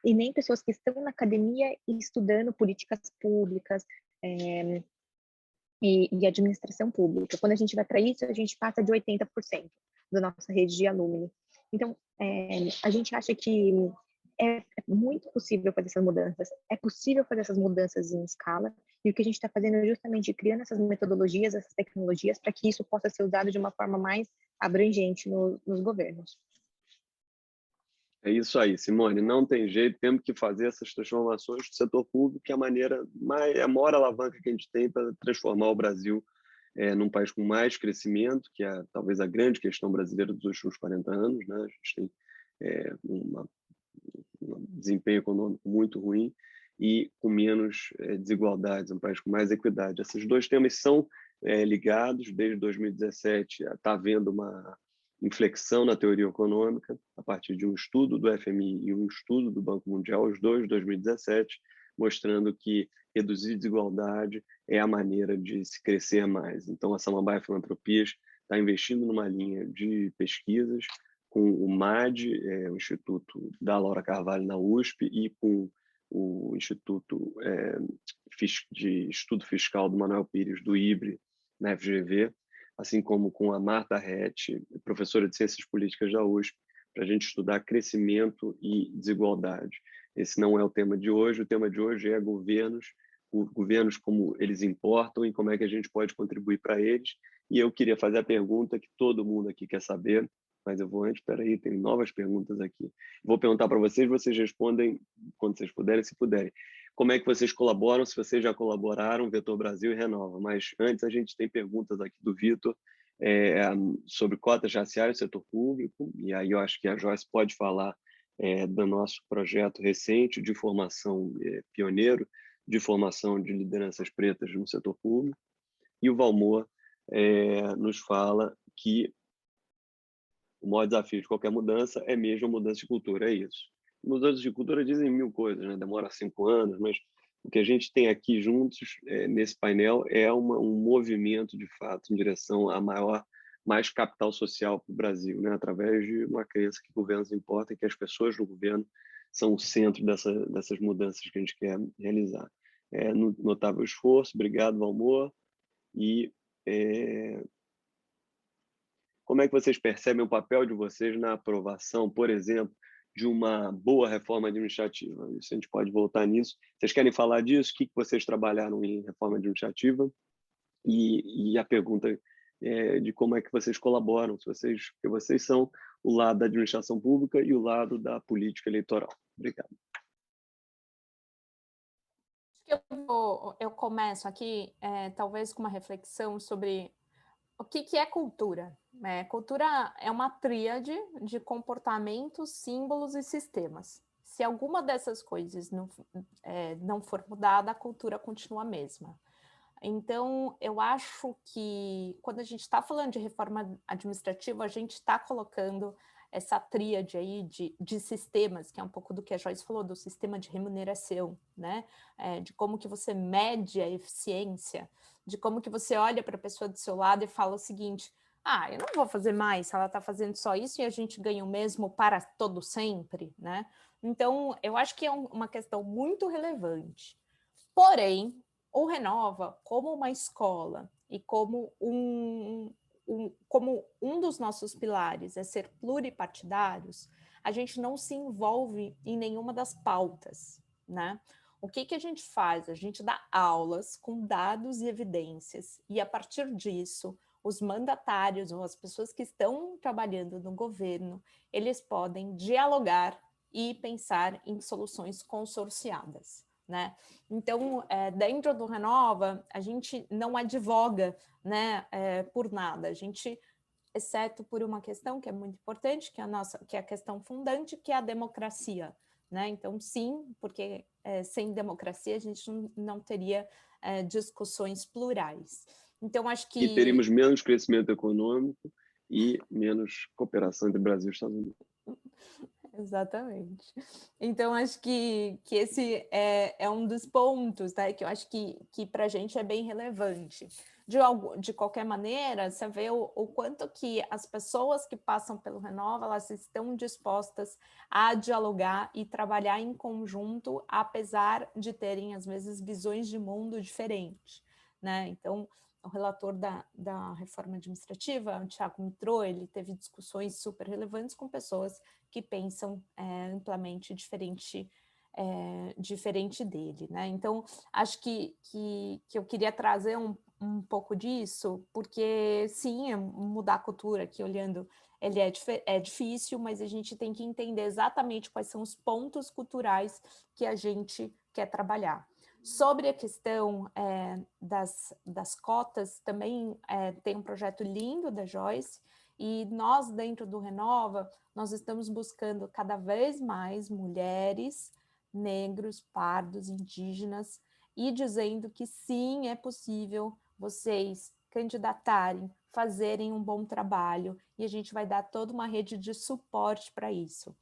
e nem pessoas que estão na academia e estudando políticas públicas e administração pública. Quando a gente vai para isso, a gente passa de 80% da nossa rede de alumni. Então, a gente acha que é muito possível fazer essas mudanças, é possível fazer essas mudanças em escala, e o que a gente está fazendo é justamente criando essas metodologias, essas tecnologias, para que isso possa ser usado de uma forma mais abrangente nos governos. É isso aí, Simone, não tem jeito, temos que fazer essas transformações do setor público, que é a maior alavanca que a gente tem para transformar o Brasil num país com mais crescimento, que é talvez a grande questão brasileira dos últimos 40 anos, né? A gente tem um desempenho econômico muito ruim e com menos desigualdades, um país com mais equidade. Esses dois temas são ligados. Desde 2017 está havendo uma inflexão na teoria econômica, a partir de um estudo do FMI e um estudo do Banco Mundial, os dois de 2017, mostrando que reduzir desigualdade é a maneira de se crescer mais. Então, a Samambaia Filantropias está investindo numa linha de pesquisas com o MAD, o Instituto da Laura Carvalho na USP, e com o Instituto de Estudo Fiscal do Manuel Pires, do IBRE, na FGV, assim como com a Marta Rett, professora de Ciências Políticas da USP, para a gente estudar crescimento e desigualdade. Esse não é o tema de hoje. O tema de hoje é governos como eles importam e como é que a gente pode contribuir para eles. E eu queria fazer a pergunta que todo mundo aqui quer saber, mas eu vou antes, espera aí, tem novas perguntas aqui. Vou perguntar para vocês respondem quando vocês puderem, se puderem. Como é que vocês colaboram? Se vocês já colaboraram, Vetor Brasil e Renova. Mas antes a gente tem perguntas aqui do Vitor sobre cotas raciais no setor público, e aí eu acho que a Joyce pode falar do nosso projeto recente de formação pioneiro, de formação de lideranças pretas no setor público, e o Valmor nos fala que o maior desafio de qualquer mudança é mesmo a mudança de cultura, é isso. Mudanças de cultura dizem 1000 coisas, né? Demora 5 anos, mas o que a gente tem aqui juntos nesse painel é um movimento, de fato, em direção a mais capital social para o Brasil, né? Através de uma crença que governos importam e que as pessoas do governo são o centro dessas mudanças que a gente quer realizar. Notável esforço, obrigado, Valmor. E como é que vocês percebem o papel de vocês na aprovação, por exemplo, de uma boa reforma administrativa? Isso a gente pode voltar nisso. Vocês querem falar disso? O que vocês trabalharam em reforma administrativa? E a pergunta de como é que vocês colaboram, porque vocês são o lado da administração pública e o lado da política eleitoral. Obrigado. Eu começo aqui, talvez com uma reflexão sobre o que é cultura. Cultura é uma tríade de comportamentos, símbolos e sistemas. se alguma dessas coisas não for mudada, a cultura continua a mesma. Então, eu acho que quando a gente está falando de reforma administrativa, a gente está colocando essa tríade aí de sistemas, que é um pouco do que a Joyce falou, do sistema de remuneração, né? De como que você mede a eficiência, de como que você olha para a pessoa do seu lado e fala o seguinte: eu não vou fazer mais se ela está fazendo só isso e a gente ganha o mesmo para todo sempre, né? Então, eu acho que é uma questão muito relevante. Porém, o Renova, como uma escola e como um dos nossos pilares é ser pluripartidários, a gente não se envolve em nenhuma das pautas, né? O que a gente faz? A gente dá aulas com dados e evidências, e a partir disso, os mandatários ou as pessoas que estão trabalhando no governo, eles podem dialogar e pensar em soluções consorciadas, né? Então, dentro do Renova, a gente não advoga, né, por nada, a gente, exceto por uma questão que é muito importante, que é a questão fundante, que é a democracia, né? Então, sim, porque sem democracia a gente não teria discussões plurais. Então, acho que... E teríamos menos crescimento econômico e menos cooperação entre Brasil e Estados Unidos. Exatamente. Então, acho que esse é um dos pontos, tá? Que eu acho que para a gente é bem relevante. De qualquer maneira, você vê o quanto que as pessoas que passam pelo Renova, elas estão dispostas a dialogar e trabalhar em conjunto, apesar de terem, às vezes, visões de mundo diferentes, né? Então, o relator da reforma administrativa, o Thiago Mitrô, ele teve discussões super relevantes com pessoas que pensam amplamente diferente dele, né? Então, acho que eu queria trazer um pouco disso, porque, sim, mudar a cultura, aqui olhando, ele é difícil, mas a gente tem que entender exatamente quais são os pontos culturais que a gente quer trabalhar. Sobre a questão das cotas, também tem um projeto lindo da Joyce, e nós, dentro do Renova, nós estamos buscando cada vez mais mulheres, negros, pardos, indígenas, e dizendo que sim, é possível vocês candidatarem, fazerem um bom trabalho, e a gente vai dar toda uma rede de suporte para isso.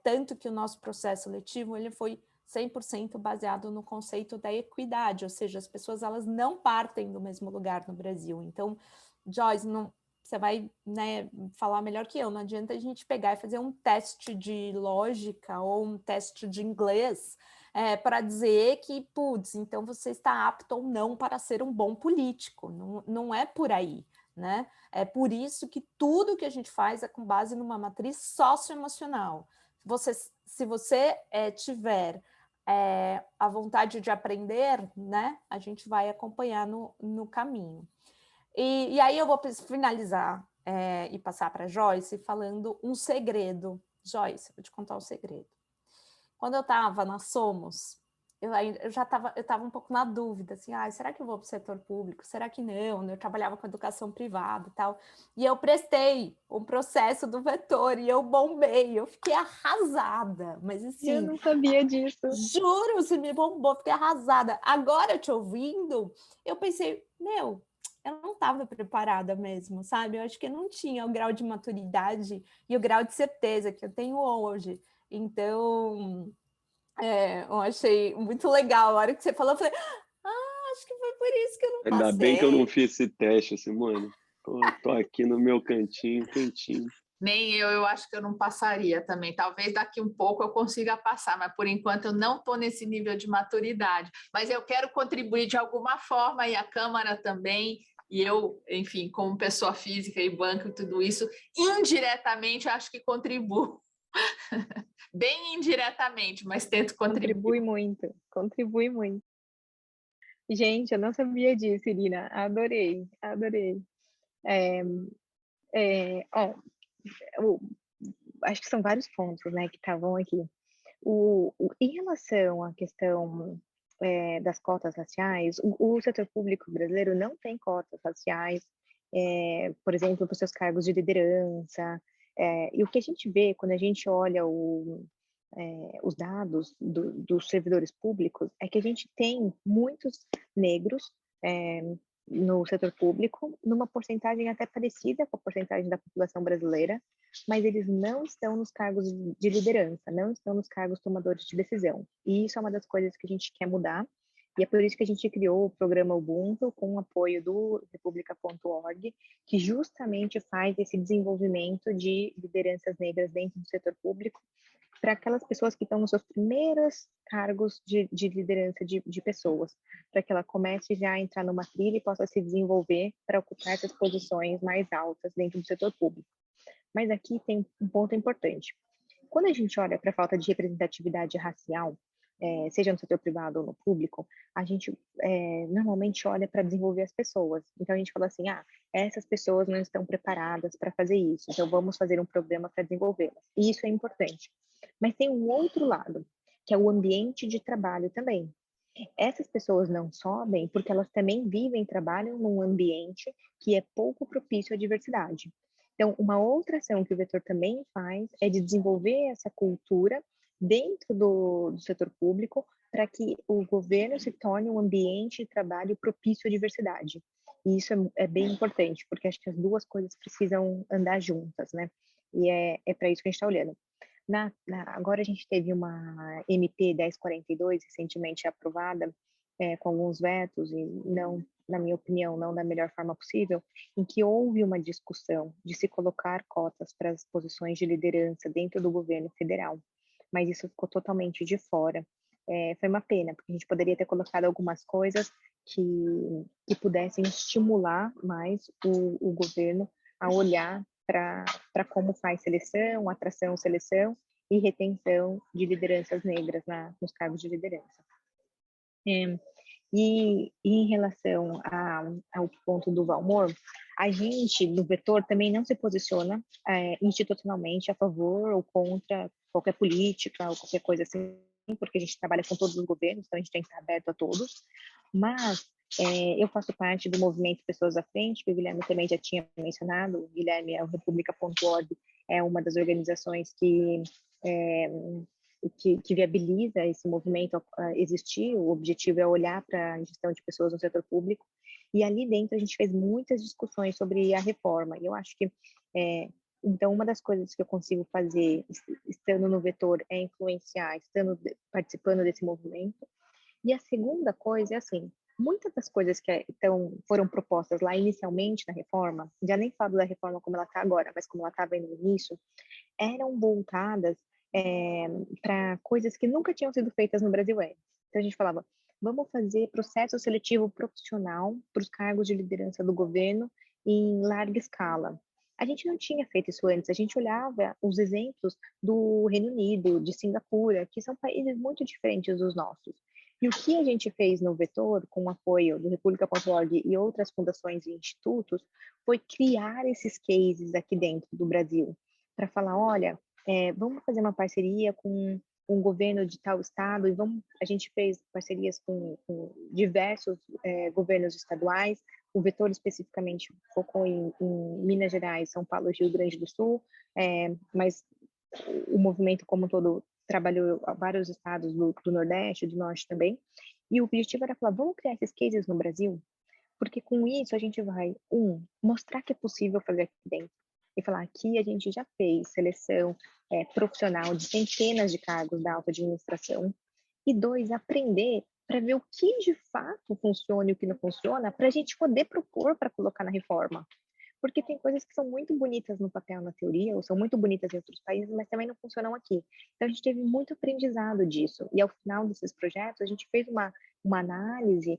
Tanto que o nosso processo seletivo ele foi 100% baseado no conceito da equidade, ou seja, as pessoas elas não partem do mesmo lugar no Brasil. Então, Joyce, você vai, né, falar melhor que eu, não adianta a gente pegar e fazer um teste de lógica ou um teste de inglês para dizer que, putz, então você está apto ou não para ser um bom político, não é por aí, né? É por isso que tudo que a gente faz é com base numa matriz socioemocional. Se você tiver a vontade de aprender, né, a gente vai acompanhar no caminho. E aí eu vou finalizar e passar para a Joyce falando um segredo. Joyce, vou te contar um segredo. Quando eu estava na Somos, eu estava um pouco na dúvida, assim, será que eu vou para o setor público? Será que não? Eu trabalhava com educação privada e tal. E eu prestei um processo do vetor e eu bombei, eu fiquei arrasada. Mas assim... Eu não sabia disso. Juro, você me bombou, fiquei arrasada. Agora, te ouvindo, eu pensei, eu não estava preparada mesmo, sabe? Eu acho que eu não tinha o grau de maturidade e o grau de certeza que eu tenho hoje. Então, eu achei muito legal. A hora que você falou, eu falei, acho que foi por isso que eu não passei. Ainda bem que eu não fiz esse teste, Simone. Tô aqui no meu cantinho, quentinho. Nem eu acho que eu não passaria também. Talvez daqui um pouco eu consiga passar, mas por enquanto eu não estou nesse nível de maturidade. Mas eu quero contribuir de alguma forma, e a Câmara também, e eu, enfim, como pessoa física e banco e tudo isso, indiretamente acho que contribuo. Bem indiretamente, mas tento contribuir. Contribui muito. Gente, eu não sabia disso, Irina. Adorei. Acho que são vários pontos, né, que estavam aqui. Em relação à questão das cotas raciais, o setor público brasileiro não tem cotas raciais, por exemplo, para os seus cargos de liderança. E o que a gente vê quando a gente olha os dados dos servidores públicos, é que a gente tem muitos negros no setor público, numa porcentagem até parecida com a porcentagem da população brasileira, mas eles não estão nos cargos de liderança, não estão nos cargos tomadores de decisão. E isso é uma das coisas que a gente quer mudar, e é por isso que a gente criou o programa Ubuntu, com o apoio do República.org, que justamente faz esse desenvolvimento de lideranças negras dentro do setor público, para aquelas pessoas que estão nos seus primeiros cargos de liderança de pessoas, para que ela comece já a entrar numa trilha e possa se desenvolver para ocupar essas posições mais altas dentro do setor público. Mas aqui tem um ponto importante. Quando a gente olha para a falta de representatividade racial, seja no setor privado ou no público, a gente normalmente olha para desenvolver as pessoas. Então a gente fala assim, essas pessoas não estão preparadas para fazer isso, então vamos fazer um programa para desenvolvê-las. E isso é importante. Mas tem um outro lado, que é o ambiente de trabalho também. Essas pessoas não sobem porque elas também vivem e trabalham num ambiente que é pouco propício à diversidade. Então, uma outra ação que o Vetor também faz é de desenvolver essa cultura dentro do setor público para que o governo se torne um ambiente de trabalho propício à diversidade. E isso é bem importante, porque acho que as duas coisas precisam andar juntas, né? E é para isso que a gente está olhando. Agora a gente teve uma MP 1042 recentemente aprovada, com alguns vetos, e não, na minha opinião, não da melhor forma possível, em que houve uma discussão de se colocar cotas para as posições de liderança dentro do governo federal, mas isso ficou totalmente de fora. Foi uma pena, porque a gente poderia ter colocado algumas coisas que pudessem estimular mais o governo a olhar para como faz seleção, atração, seleção e retenção de lideranças negras nos cargos de liderança. E em relação ao ponto do Valmor, a gente, do Vetor, também não se posiciona institucionalmente a favor ou contra qualquer política ou qualquer coisa assim, porque a gente trabalha com todos os governos, então a gente tem que estar aberto a todos, mas eu faço parte do movimento Pessoas à Frente, que o Guilherme também já tinha mencionado. O Guilherme, o República.org, é uma das organizações que viabiliza esse movimento existir. O objetivo é olhar para a gestão de pessoas no setor público, e ali dentro a gente fez muitas discussões sobre a reforma, e eu acho que então, uma das coisas que eu consigo fazer estando no Vetor é influenciar, participando desse movimento. E a segunda coisa é assim, muitas das coisas que foram propostas lá inicialmente na reforma, já nem falo da reforma como ela está agora, mas como ela estava no início, eram voltadas para coisas que nunca tinham sido feitas no Brasil antes. Então a gente falava, vamos fazer processo seletivo profissional para os cargos de liderança do governo em larga escala. A gente não tinha feito isso antes, a gente olhava os exemplos do Reino Unido, de Singapura, que são países muito diferentes dos nossos. E o que a gente fez no Vetor, com o apoio do República.org e outras fundações e institutos, foi criar esses cases aqui dentro do Brasil, para falar, olha, vamos fazer uma parceria com o governo de tal estado, e a gente fez parcerias com diversos governos estaduais. O Vetor especificamente focou em Minas Gerais, São Paulo e Rio Grande do Sul, mas o movimento como um todo trabalhou vários estados do Nordeste, do Norte também, e o objetivo era falar, vamos criar esses cases no Brasil, porque com isso a gente vai, mostrar que é possível fazer aqui dentro, e falar, aqui a gente já fez seleção profissional de centenas de cargos da alta administração, e 2, aprender para ver o que de fato funciona e o que não funciona, para a gente poder propor para colocar na reforma. Porque tem coisas que são muito bonitas no papel, na teoria, ou são muito bonitas em outros países, mas também não funcionam aqui. Então, a gente teve muito aprendizado disso. E ao final desses projetos, a gente fez uma análise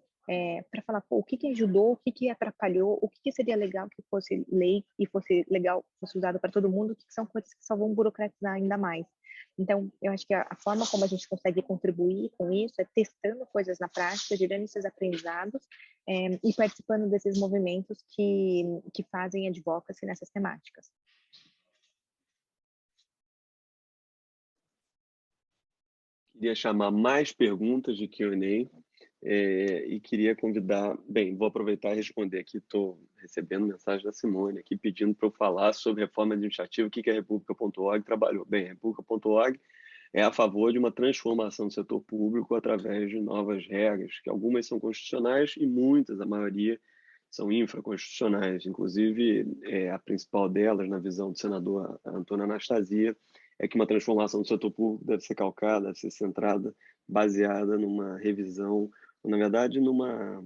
para falar, o que ajudou, o que atrapalhou, o que seria legal que fosse lei e fosse legal, fosse usado para todo mundo, o que são coisas que só vão burocratizar ainda mais. Então, eu acho que a forma como a gente consegue contribuir com isso é testando coisas na prática, gerando esses aprendizados e participando desses movimentos que fazem advocacy nessas temáticas. Queria chamar mais perguntas de Q&A e queria convidar... Bem, vou aproveitar e responder aqui. Estou recebendo mensagem da Simone aqui pedindo para eu falar sobre reforma administrativa, o que a República.org trabalhou. Bem, a República.org é a favor de uma transformação do setor público através de novas regras, que algumas são constitucionais e muitas, a maioria, são infraconstitucionais. Inclusive, a principal delas, na visão do senador Antônio Anastasia, é que uma transformação do setor público deve ser calcada, deve ser centrada, baseada numa revisão, na verdade, numa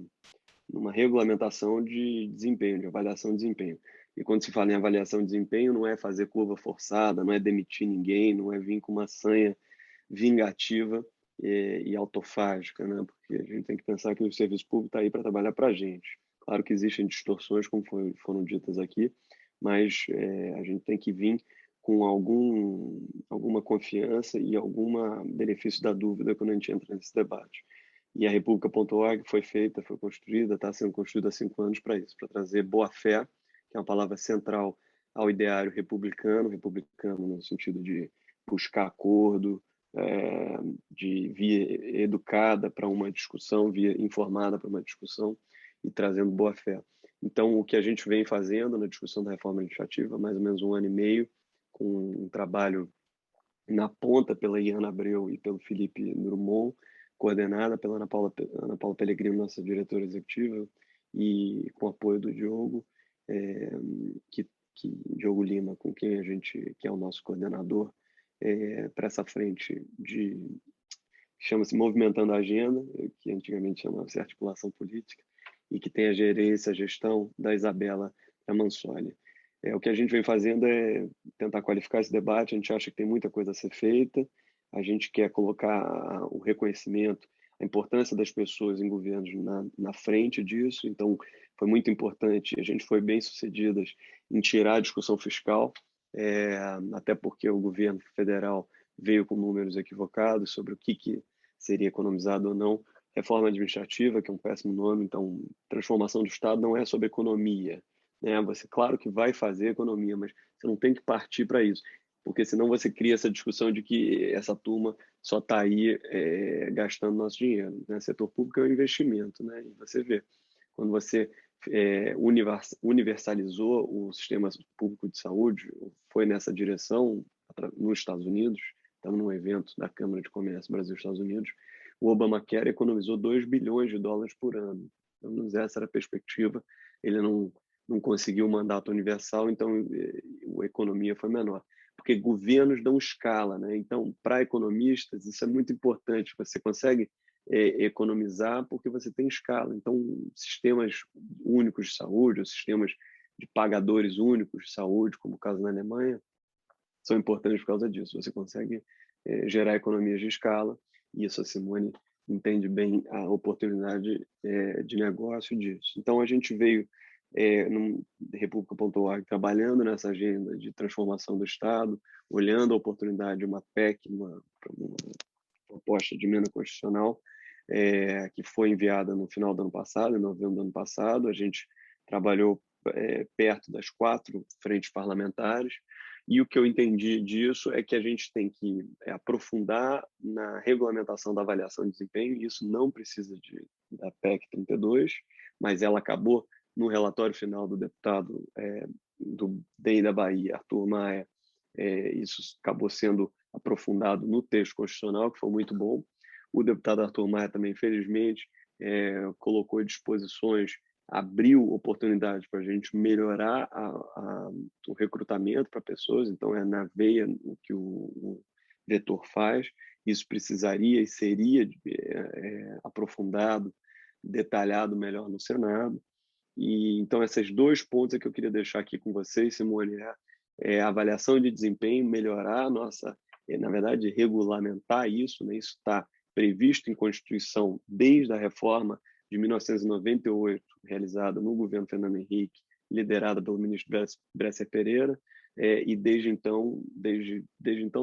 regulamentação de desempenho, de avaliação de desempenho. E quando se fala em avaliação de desempenho, não é fazer curva forçada, não é demitir ninguém, não é vir com uma sanha vingativa e autofágica, né? Porque a gente tem que pensar que o serviço público está aí para trabalhar para a gente. Claro que existem distorções, como foram ditas aqui, mas a gente tem que vir com alguma confiança e algum benefício da dúvida quando a gente entra nesse debate. E a República.org foi feita, foi construída, está sendo construída há 5 anos para isso, para trazer boa-fé, que é uma palavra central ao ideário republicano no sentido de buscar acordo, de via educada para uma discussão, via informada para uma discussão e trazendo boa-fé. Então, o que a gente vem fazendo na discussão da reforma administrativa, mais ou menos 1 ano e meio, com um trabalho na ponta pela Iana Abreu e pelo Felipe Drummond, coordenada pela Ana Paula Pellegrino, nossa diretora executiva, e com apoio do Diogo, Diogo Lima, com quem que é o nosso coordenador, para essa frente chama-se Movimentando a Agenda, que antigamente chamava-se Articulação Política, e que tem a gerência, a gestão da Isabela Mansoli. O que a gente vem fazendo é tentar qualificar esse debate. A gente acha que tem muita coisa a ser feita, a gente quer colocar o reconhecimento, a importância das pessoas em governos na frente disso. Então, foi muito importante, a gente foi bem sucedidas em tirar a discussão fiscal, até porque o governo federal veio com números equivocados sobre o que seria economizado ou não. Reforma administrativa, que é um péssimo nome, então transformação do Estado não é sobre economia, né? Você, claro que vai fazer economia, mas você não tem que partir para isso, porque senão você cria essa discussão de que essa turma só está aí gastando nosso dinheiro, né? Setor público é um investimento, né? E você vê, quando você universalizou o sistema público de saúde, foi nessa direção nos Estados Unidos, estamos num evento da Câmara de Comércio Brasil-Estados Unidos, o Obamacare economizou 2 bilhões de dólares por ano. Então, essa era a perspectiva. Ele não conseguiu o mandato universal, então a economia foi menor. Porque governos dão escala, né? Então, para economistas, isso é muito importante. Você consegue economizar porque você tem escala. Então, sistemas únicos de saúde, ou sistemas de pagadores únicos de saúde, como o caso na Alemanha, são importantes por causa disso. Você consegue gerar economias de escala, e isso a Simone entende bem a oportunidade de negócio disso. Então, a gente veio no República.org trabalhando nessa agenda de transformação do Estado, olhando a oportunidade de uma PEC, uma proposta de emenda constitucional, que foi enviada no final do ano passado, em novembro do ano passado. A gente trabalhou perto das 4 frentes parlamentares, e o que eu entendi disso é que a gente tem que aprofundar na regulamentação da avaliação de desempenho, e isso não precisa da PEC 32, mas ela acabou no relatório final do deputado do DEM da Bahia, Arthur Maia, isso acabou sendo aprofundado no texto constitucional, que foi muito bom. O deputado Arthur Maia também, felizmente, colocou disposições, abriu oportunidades para a gente melhorar o recrutamento para pessoas, então é na veia o que o vetor faz. Isso precisaria e seria aprofundado, detalhado melhor no Senado. E então esses 2 pontos é que eu queria deixar aqui com vocês, Simone, a avaliação de desempenho, melhorar a nossa, na verdade, regulamentar isso, né? Isso está previsto em Constituição desde a reforma de 1998, realizada no governo Fernando Henrique, liderada pelo ministro Bresser Pereira, e desde então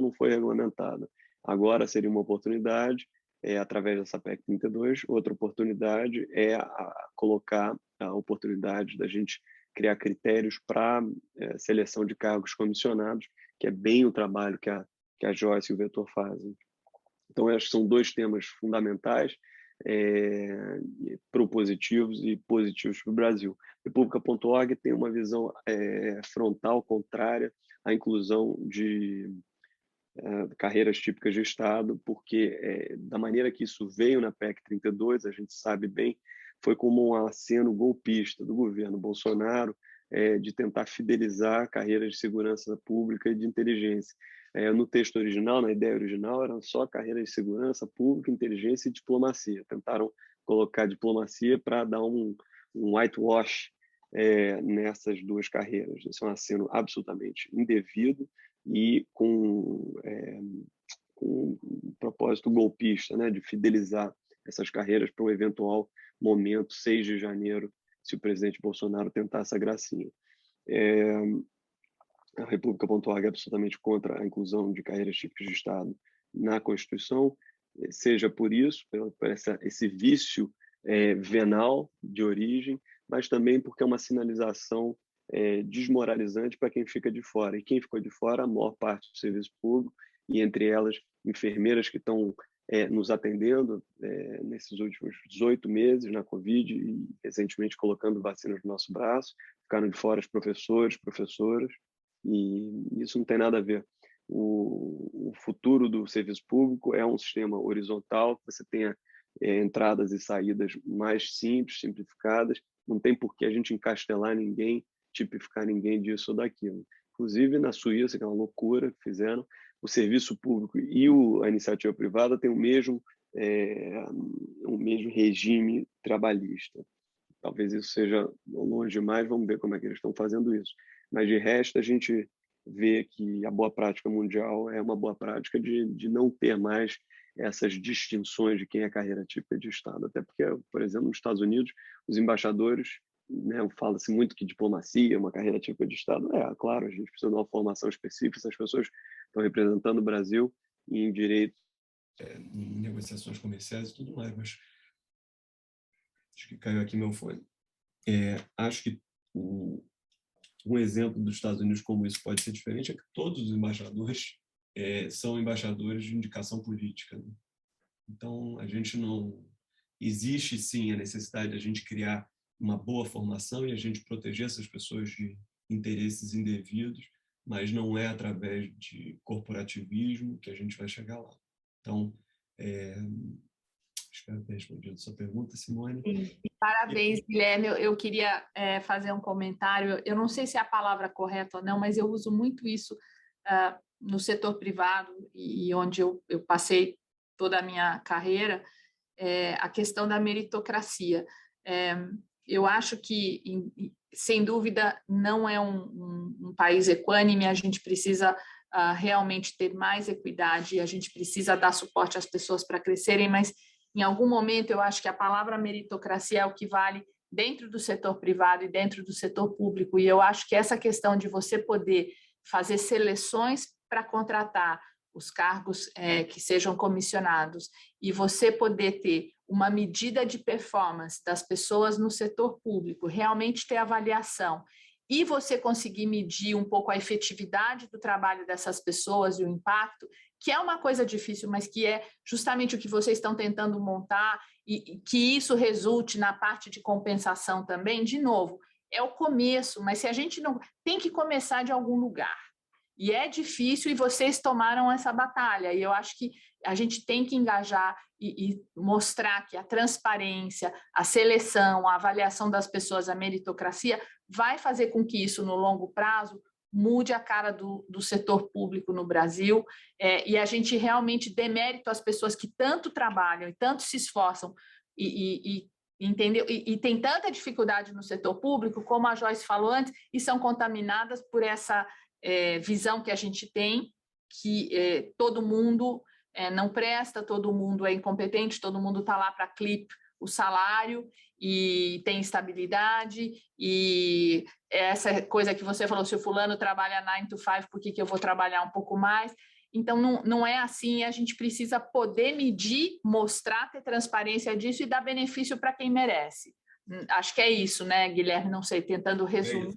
não foi regulamentada. Agora seria uma oportunidade, através dessa PEC 32, outra oportunidade é colocar a oportunidade da gente criar critérios para seleção de cargos comissionados, que é bem o trabalho que a Joyce e o Vetor fazem. Então, acho que são 2 temas fundamentais, propositivos e positivos para o Brasil. República.org tem uma visão frontal, contrária à inclusão de carreiras típicas de Estado, porque da maneira que isso veio na PEC 32, a gente sabe bem, foi como um aceno golpista do governo Bolsonaro de tentar fidelizar carreiras de segurança pública e de inteligência. No texto original, na ideia original, eram só carreiras de segurança pública, inteligência e diplomacia. Tentaram colocar diplomacia para dar um whitewash nessas duas carreiras. Isso é um aceno absolutamente indevido e com um propósito golpista, né, de fidelizar essas carreiras para o eventual momento 6 de janeiro, se o presidente Bolsonaro tentar essa gracinha. A República.org é absolutamente contra a inclusão de carreiras típicas de Estado na Constituição, seja por isso, por esse vício venal de origem, mas também porque é uma sinalização desmoralizante para quem fica de fora. E quem ficou de fora, a maior parte do serviço público, e entre elas enfermeiras que estão nos atendendo nesses últimos 18 meses na Covid e recentemente colocando vacinas no nosso braço, ficaram de fora os professores, professoras, e isso não tem nada a ver. O futuro do serviço público é um sistema horizontal, que você tenha entradas e saídas mais simples, simplificadas, não tem por que a gente encastelar ninguém, tipificar ninguém disso ou daquilo. Inclusive, na Suíça, que é uma loucura que fizeram, o serviço público e a iniciativa privada têm o mesmo regime trabalhista. Talvez isso seja longe demais, vamos ver como é que eles estão fazendo isso. Mas, de resto, a gente vê que a boa prática mundial é uma boa prática de não ter mais essas distinções de quem é carreira típica de Estado. Até porque, por exemplo, nos Estados Unidos, os embaixadores, né, fala-se muito que diplomacia é uma carreira típica de Estado. Claro, a gente precisa de uma formação específica, essas pessoas estão representando o Brasil em direito, em negociações comerciais e tudo mais, mas acho que caiu aqui meu fone. Acho que um exemplo dos Estados Unidos como isso pode ser diferente é que todos os embaixadores são embaixadores de indicação política, né? Então, a gente não... Existe, sim, a necessidade de a gente criar uma boa formação e a gente proteger essas pessoas de interesses indevidos, mas não é através de corporativismo que a gente vai chegar lá. Então, espero ter respondido a sua pergunta, Simone. Parabéns, Guilherme. Eu queria fazer um comentário. Eu não sei se é a palavra correta ou não, mas eu uso muito isso no setor privado e onde eu passei toda a minha carreira, a questão da meritocracia. Eu acho que, sem dúvida, não é um país equânime, a gente precisa realmente ter mais equidade, a gente precisa dar suporte às pessoas para crescerem, mas, em algum momento, eu acho que a palavra meritocracia é o que vale dentro do setor privado e dentro do setor público, e eu acho que essa questão de você poder fazer seleções para contratar os cargos que sejam comissionados e você poder ter uma medida de performance das pessoas no setor público, realmente ter avaliação e você conseguir medir um pouco a efetividade do trabalho dessas pessoas e o impacto, que é uma coisa difícil, mas que é justamente o que vocês estão tentando montar e que isso resulte na parte de compensação também, de novo, é o começo, mas se a gente não... Tem que começar de algum lugar. E é difícil e vocês tomaram essa batalha. E eu acho que a gente tem que engajar e mostrar que a transparência, a seleção, a avaliação das pessoas, a meritocracia, vai fazer com que isso, no longo prazo, mude a cara do setor público no Brasil e a gente realmente dê mérito às pessoas que tanto trabalham e tanto se esforçam entendeu? E tem tanta dificuldade no setor público, como a Joyce falou antes, e são contaminadas por essa visão que a gente tem, que todo mundo não presta, todo mundo é incompetente, todo mundo está lá para clip o salário e tem estabilidade, e essa coisa que você falou, se o fulano trabalha 9 to 5, por que eu vou trabalhar um pouco mais? Então, não é assim, a gente precisa poder medir, mostrar, ter transparência disso e dar benefício para quem merece. Acho que é isso, né, Guilherme? Não sei, tentando resumir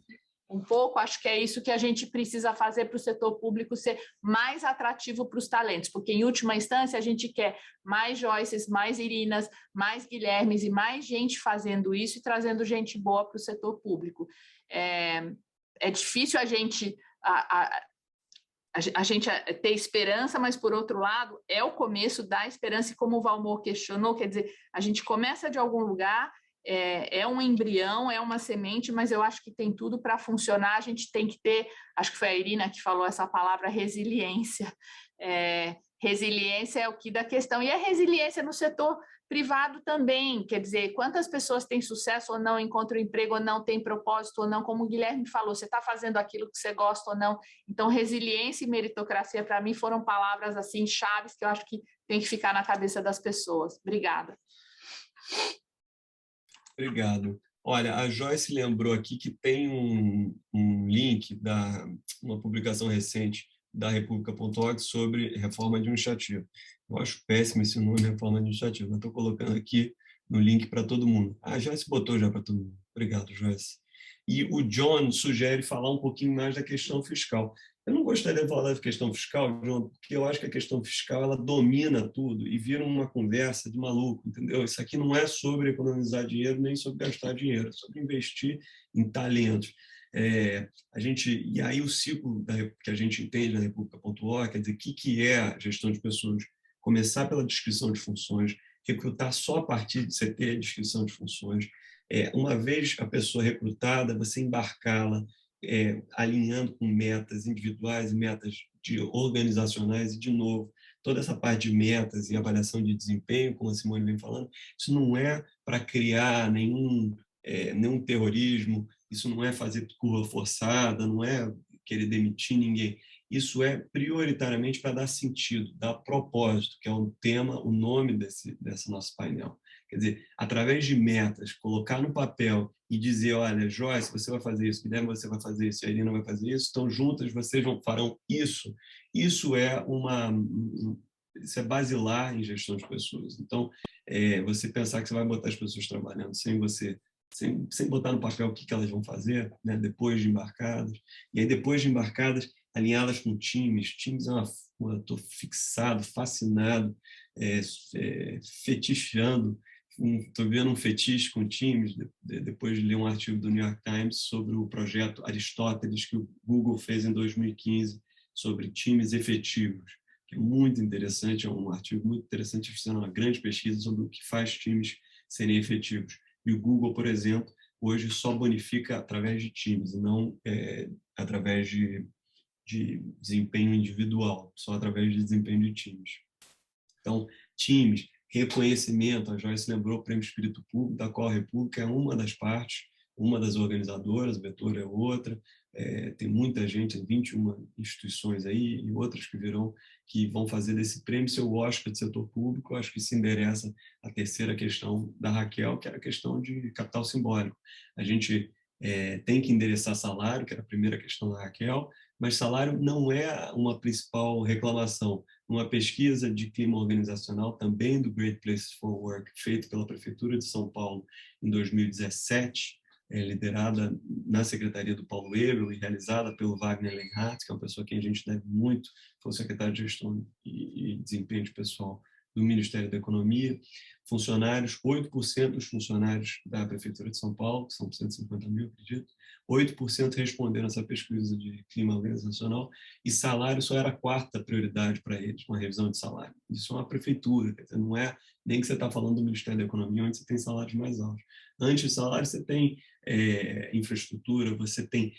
um pouco, acho que é isso que a gente precisa fazer para o setor público ser mais atrativo para os talentos, porque, em última instância, a gente quer mais Joyces, mais Irinas, mais Guilhermes e mais gente fazendo isso e trazendo gente boa para o setor público. É difícil a gente a gente ter esperança, mas, por outro lado, é o começo da esperança, e como o Valmor questionou, quer dizer, a gente começa de algum lugar, é um embrião, é uma semente, mas eu acho que tem tudo para funcionar. A gente tem que ter, acho que foi a Irina que falou essa palavra, resiliência. Resiliência é o que da questão, e a resiliência no setor privado também, quer dizer, quantas pessoas têm sucesso ou não, encontram emprego ou não, têm propósito ou não, como o Guilherme falou, você está fazendo aquilo que você gosta ou não. Então, resiliência e meritocracia, para mim, foram palavras assim chaves que eu acho que tem que ficar na cabeça das pessoas. Obrigada. Obrigado. Olha, a Joyce lembrou aqui que tem um link uma publicação recente da República.org sobre reforma administrativa. Eu acho péssimo esse nome, reforma administrativa. Estou colocando aqui no link para todo mundo. A Joyce botou já para todo mundo. Obrigado, Joyce. E o John sugere falar um pouquinho mais da questão fiscal. Eu não gostaria de falar da questão fiscal, John, porque eu acho que a questão fiscal ela domina tudo e vira uma conversa de maluco, entendeu? Isso aqui não é sobre economizar dinheiro nem sobre gastar dinheiro, é sobre investir em talentos. E aí o ciclo que a gente entende na República.org, quer dizer, o que é a gestão de pessoas? Começar pela descrição de funções, recrutar só a partir de você ter a descrição de funções. Uma vez a pessoa recrutada, você embarcá-la, alinhando com metas individuais e metas organizacionais, e, de novo, toda essa parte de metas e avaliação de desempenho, como a Simone vem falando, isso não é para criar nenhum terrorismo, isso não é fazer curva forçada, não é querer demitir ninguém. Isso é prioritariamente para dar sentido, dar propósito, que é o tema, o nome desse nosso painel. Quer dizer, através de metas, colocar no papel e dizer, olha, Joyce, você vai fazer isso, Guilherme, você vai fazer isso, a Irina vai fazer isso, então juntas vocês farão isso. Isso é basilar em gestão de pessoas. Então, você pensar que você vai botar as pessoas trabalhando sem botar no papel o que elas vão fazer, né, depois de embarcadas, e aí depois de embarcadas, alinhá-las com times. Times estou fixado, fascinado, fetichando. Estou vendo um fetiche com times, depois de ler um artigo do New York Times sobre o projeto Aristóteles, que o Google fez em 2015, sobre times efetivos, que é muito interessante, é um artigo muito interessante, fizeram uma grande pesquisa sobre o que faz times serem efetivos. E o Google, por exemplo, hoje só bonifica através de times, e não através de desempenho individual, só através de desempenho de times. Então, times, reconhecimento, a Joyce lembrou o Prêmio Espírito Público, da qual a República é uma das partes, uma das organizadoras, a Vetor é outra, tem muita gente, 21 instituições aí e outras que virão, que vão fazer desse prêmio seu Oscar de setor público. Eu acho que se endereça a terceira questão da Raquel, que era a questão de capital simbólico. A gente tem que endereçar salário, que era a primeira questão da Raquel, mas salário não é uma principal reclamação. Uma pesquisa de clima organizacional, também do Great Places for Work, feita pela Prefeitura de São Paulo em 2017, liderada na Secretaria do Paulo Ebel e realizada pelo Wagner Lenhardt, que é uma pessoa a quem a gente deve muito, foi o secretário de Gestão e Desempenho de Pessoal do Ministério da Economia. Funcionários, 8% dos funcionários da Prefeitura de São Paulo, que são 150 mil, acredito, 8% responderam essa pesquisa de clima organizacional, e salário só era a quarta prioridade para eles, uma revisão de salário. Isso é uma prefeitura, quer dizer, não é nem que você está falando do Ministério da Economia, onde você tem salários mais altos. Antes do salário, você tem infraestrutura, você tem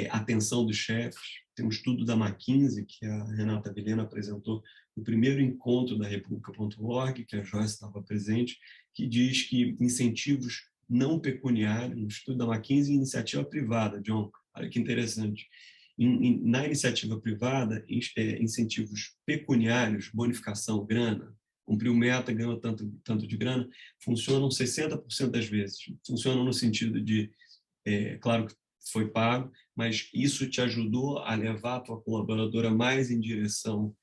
atenção dos chefes. Tem um estudo da McKinsey, que a Renata Vilhena apresentou no primeiro encontro da República.org, que a Joyce estava presente, que diz que incentivos não pecuniários, no estudo da McKinsey, iniciativa privada, John, olha que interessante. Na iniciativa privada, incentivos pecuniários, bonificação, grana, cumpriu meta, ganhou tanto de grana, funcionam 60% das vezes. Funcionam no sentido de, claro que foi pago, mas isso te ajudou a levar a tua colaboradora mais em direção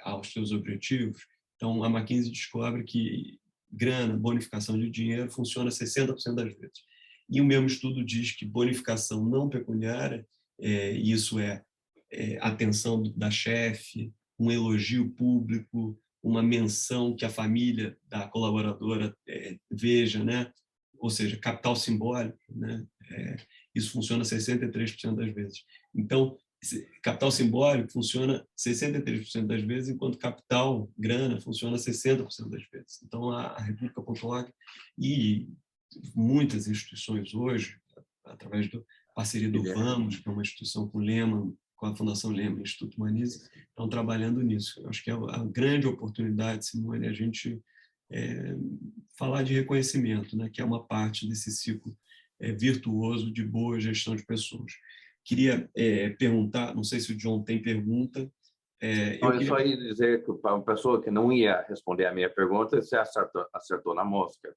aos teus objetivos. Então, a McKinsey descobre que grana, bonificação de dinheiro, funciona 60% das vezes. E o mesmo estudo diz que bonificação não pecuniária, isso atenção da chefe, um elogio público, uma menção que a família da colaboradora veja, né? Ou seja, capital simbólico, né? Isso funciona 63% das vezes. Então, capital simbólico funciona 63% das vezes, enquanto capital, grana, funciona 60% das vezes. Então, a República Popular e muitas instituições hoje, através da parceria do Vamos, que é uma instituição com o Lehman, com a Fundação Lehman, Instituto Humaniza, estão trabalhando nisso. Eu acho que é a grande oportunidade, Simone, a gente falar de reconhecimento, né, que é uma parte desse ciclo virtuoso de boa gestão de pessoas. Queria perguntar, não sei se o John tem pergunta. Eu só ia dizer que para uma pessoa que não ia responder a minha pergunta, você acertou na mosca.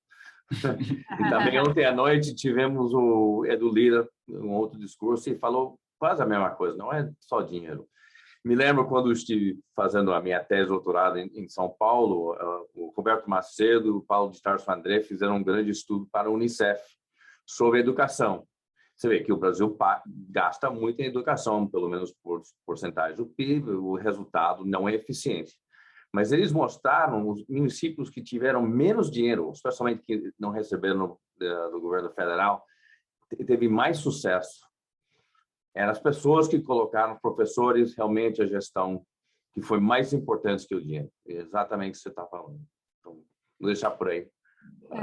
E também ontem à noite tivemos o Edu Lira, um outro discurso, e falou quase a mesma coisa, não é só dinheiro. Me lembro quando eu estive fazendo a minha tese de doutorado em São Paulo, o Roberto Macedo, o Paulo de Tarso André fizeram um grande estudo para a Unicef sobre educação. Você vê que o Brasil gasta muito em educação, pelo menos por porcentagem do PIB, o resultado não é eficiente. Mas eles mostraram os municípios que tiveram menos dinheiro, especialmente que não receberam do governo federal, teve mais sucesso. Eram as pessoas que colocaram professores, realmente a gestão, que foi mais importante que o dinheiro. É exatamente o que você está falando. Então, vou deixar por aí.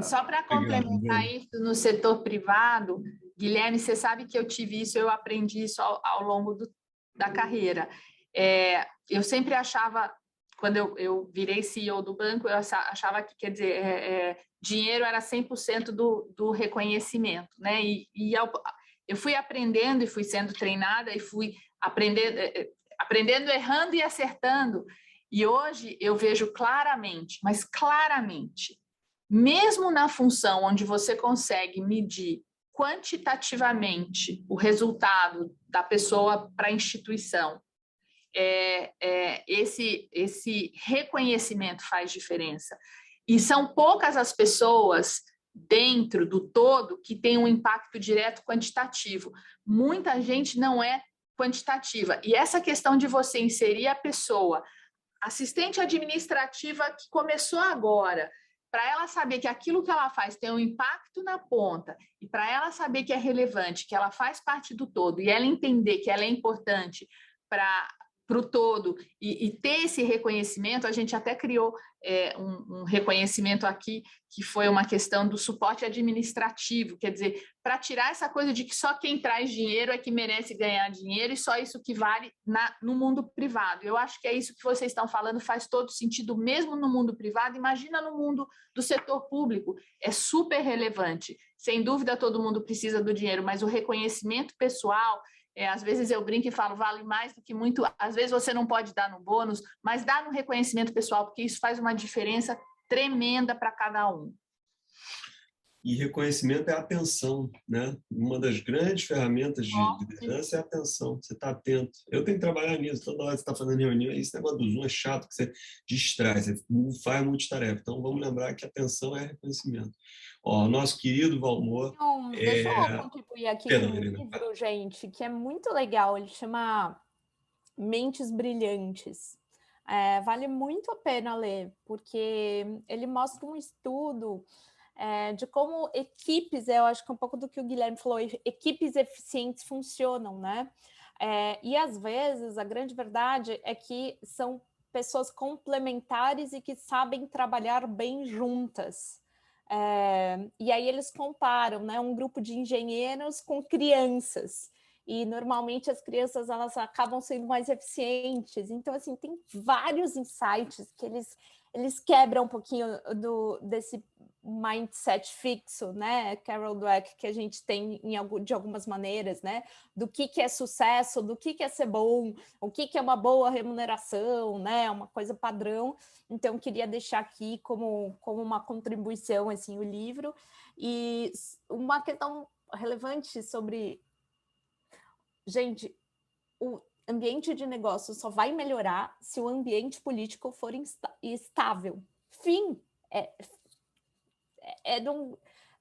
Só para complementar isso no setor privado, Guilherme, você sabe que eu tive isso, eu aprendi isso ao longo da carreira. Eu sempre achava, quando eu virei CEO do banco, eu achava que, quer dizer, dinheiro era 100% do reconhecimento, né? Eu fui aprendendo e fui sendo treinada e fui aprendendo, errando e acertando. E hoje eu vejo claramente, mas claramente, mesmo na função onde você consegue medir quantitativamente o resultado da pessoa para a instituição, esse reconhecimento faz diferença. E são poucas as pessoas dentro do todo que têm um impacto direto quantitativo. Muita gente não é quantitativa. E essa questão de você inserir a pessoa, assistente administrativa que começou agora, para ela saber que aquilo que ela faz tem um impacto na ponta e para ela saber que é relevante, que ela faz parte do todo e ela entender que ela é importante para o todo e ter esse reconhecimento, a gente até criou um reconhecimento aqui que foi uma questão do suporte administrativo, quer dizer, para tirar essa coisa de que só quem traz dinheiro é que merece ganhar dinheiro e só isso que vale no mundo privado. Eu acho que é isso que vocês estão falando, faz todo sentido, mesmo no mundo privado, imagina no mundo do setor público, é super relevante. Sem dúvida todo mundo precisa do dinheiro, mas o reconhecimento pessoal, às vezes eu brinco e falo, vale mais do que muito, às vezes você não pode dar no bônus, mas dá no reconhecimento pessoal, porque isso faz uma diferença tremenda para cada um. E reconhecimento é atenção, né? Uma das grandes ferramentas de liderança é a atenção. Você está atento. Eu tenho que trabalhar nisso. Toda hora que você está fazendo reunião, esse negócio do Zoom é chato, que você distrai, você faz multitarefa. Então, vamos lembrar que atenção é reconhecimento. Ó, nosso querido Valmor... Deixa eu contribuir aqui com um livro, gente, que é muito legal. Ele chama Mentes Brilhantes. Vale muito a pena ler, porque ele mostra um estudo de como equipes, eu acho que é um pouco do que o Guilherme falou, equipes eficientes funcionam, né? E às vezes a grande verdade é que são pessoas complementares e que sabem trabalhar bem juntas. E aí eles comparam, né, um grupo de engenheiros com crianças. E normalmente as crianças elas acabam sendo mais eficientes. Então, assim, tem vários insights que eles quebram um pouquinho desse mindset fixo, né, Carol Dweck, que a gente tem de algumas maneiras, né, do que é sucesso, do que é ser bom, o que é uma boa remuneração, né, uma coisa padrão. Então, queria deixar aqui como uma contribuição, assim, o livro. E uma questão relevante sobre... Gente, o ambiente de negócio só vai melhorar se o ambiente político for estável. Fim.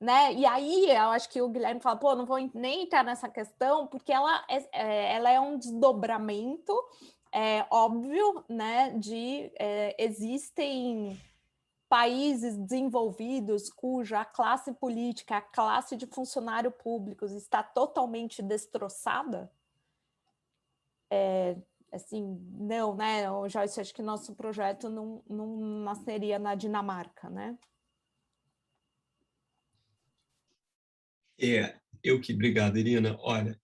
Né? E aí, eu acho que o Guilherme fala, pô, não vou nem entrar nessa questão, porque ela é um desdobramento óbvio, né, existem países desenvolvidos cuja classe política, a classe de funcionários públicos está totalmente destroçada, assim, não, né, Joyce, acho que nosso projeto não nasceria na Dinamarca, né? Obrigado, Irina. Olha,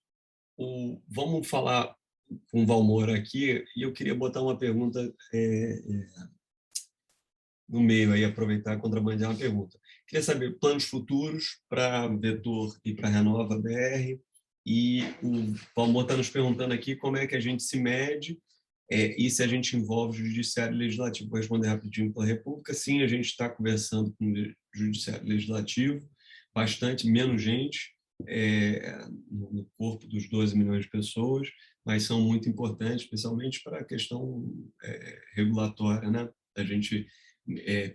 vamos falar com o Valmor aqui, e eu queria botar uma pergunta no meio, aí aproveitar e contrabandear uma pergunta. Queria saber planos futuros para Vetor e para Renova BR, e o Valmor está nos perguntando aqui como é que a gente se mede e se a gente envolve o Judiciário e Legislativo. Vou responder rapidinho pela República. Sim, a gente está conversando com o Judiciário e Legislativo, bastante, menos gente, no corpo dos 12 milhões de pessoas, mas são muito importantes, especialmente para a questão regulatória, né? A gente,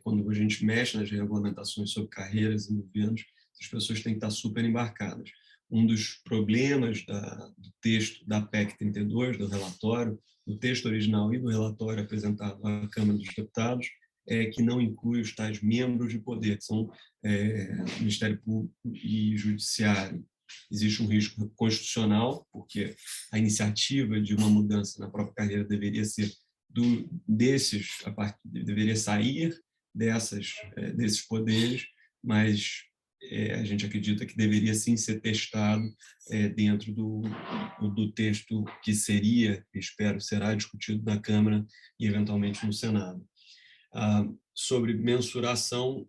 quando a gente mexe nas regulamentações sobre carreiras e governos, as pessoas têm que estar super embarcadas. Um dos problemas do texto da PEC 32, do relatório, do texto original e do relatório apresentado à Câmara dos Deputados, é que não inclui os tais membros de poder, que são Ministério Público e Judiciário. Existe um risco constitucional, porque a iniciativa de uma mudança na própria carreira deveria ser deveria sair desses poderes, mas a gente acredita que deveria sim ser testado dentro do texto que será discutido na Câmara e eventualmente no Senado. Sobre mensuração,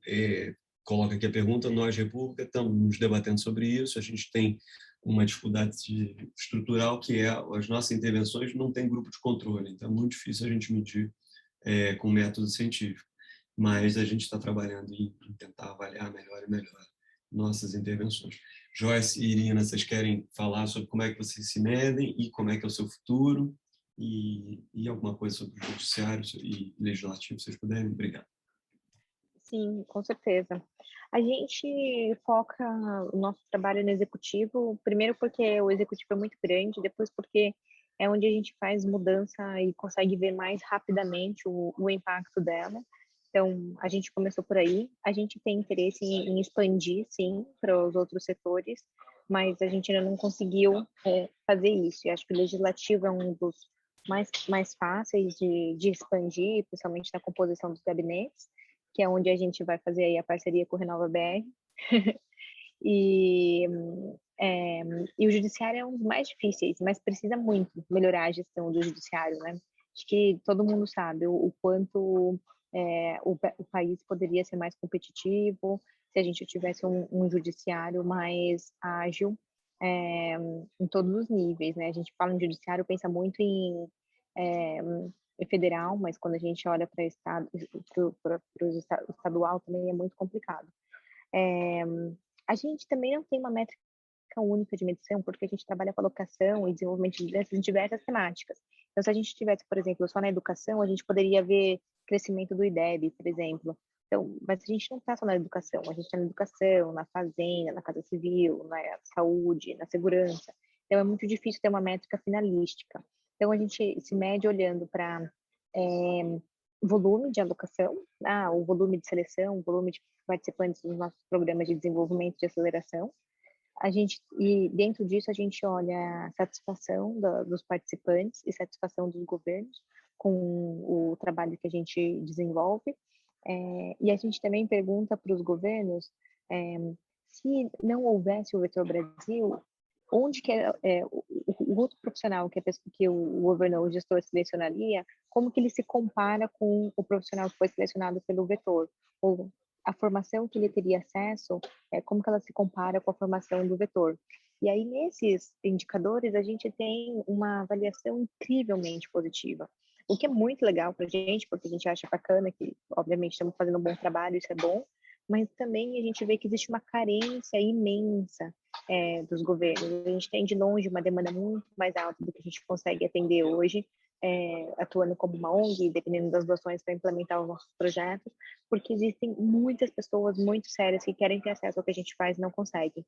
coloca aqui a pergunta, nós, República, estamos debatendo sobre isso, a gente tem uma dificuldade estrutural, que é as nossas intervenções não tem grupo de controle, então é muito difícil a gente medir com método científico, mas a gente está trabalhando em tentar avaliar melhor e melhor nossas intervenções. Joyce e Irina, vocês querem falar sobre como é que vocês se medem e como é que é o seu futuro? E alguma coisa sobre o judiciário e legislativo, se vocês puderem? Obrigado. Sim, com certeza. A gente foca o nosso trabalho no executivo, primeiro porque o executivo é muito grande, depois porque é onde a gente faz mudança e consegue ver mais rapidamente o impacto dela. Então, a gente começou por aí. A gente tem interesse em expandir, sim, para os outros setores, mas a gente ainda não conseguiu fazer isso. E acho que o legislativo é um dos mais fáceis de expandir, principalmente na composição dos gabinetes, que é onde a gente vai fazer aí a parceria com o Renova BR. E o judiciário é um dos mais difíceis, mas precisa muito melhorar a gestão do judiciário, né? Acho que todo mundo sabe o quanto o país poderia ser mais competitivo se a gente tivesse um judiciário mais ágil em todos os níveis, né? A gente fala em judiciário, pensa muito em federal, mas quando a gente olha para o estadual também é muito complicado. A gente também não tem uma métrica única de medição, porque a gente trabalha com alocação e desenvolvimento de lideranças em diversas temáticas. Então, se a gente tivesse, por exemplo, só na educação, a gente poderia ver crescimento do IDEB, por exemplo. Então, mas a gente não está só na educação, a gente está na educação, na fazenda, na casa civil, na saúde, na segurança. Então, é muito difícil ter uma métrica finalística. Então, a gente se mede olhando para volume de alocação, o volume de seleção, o volume de participantes dos nossos programas de desenvolvimento de aceleração. E dentro disso a gente olha a satisfação dos participantes e satisfação dos governos com o trabalho que a gente desenvolve. E a gente também pergunta para os governos se não houvesse o Vetor Brasil, onde que o outro profissional que o governo, o gestor selecionaria, como que ele se compara com o profissional que foi selecionado pelo Vetor, ou a formação que ele teria acesso, como que ela se compara com a formação do Vetor. E aí, nesses indicadores, a gente tem uma avaliação incrivelmente positiva, o que é muito legal para a gente, porque a gente acha bacana que, obviamente, estamos fazendo um bom trabalho, isso é bom, mas também a gente vê que existe uma carência imensa dos governos. A gente tem, de longe, uma demanda muito mais alta do que a gente consegue atender hoje, atuando como uma ONG, dependendo das doações para implementar os nossos projetos, porque existem muitas pessoas muito sérias que querem ter acesso ao que a gente faz e não conseguem.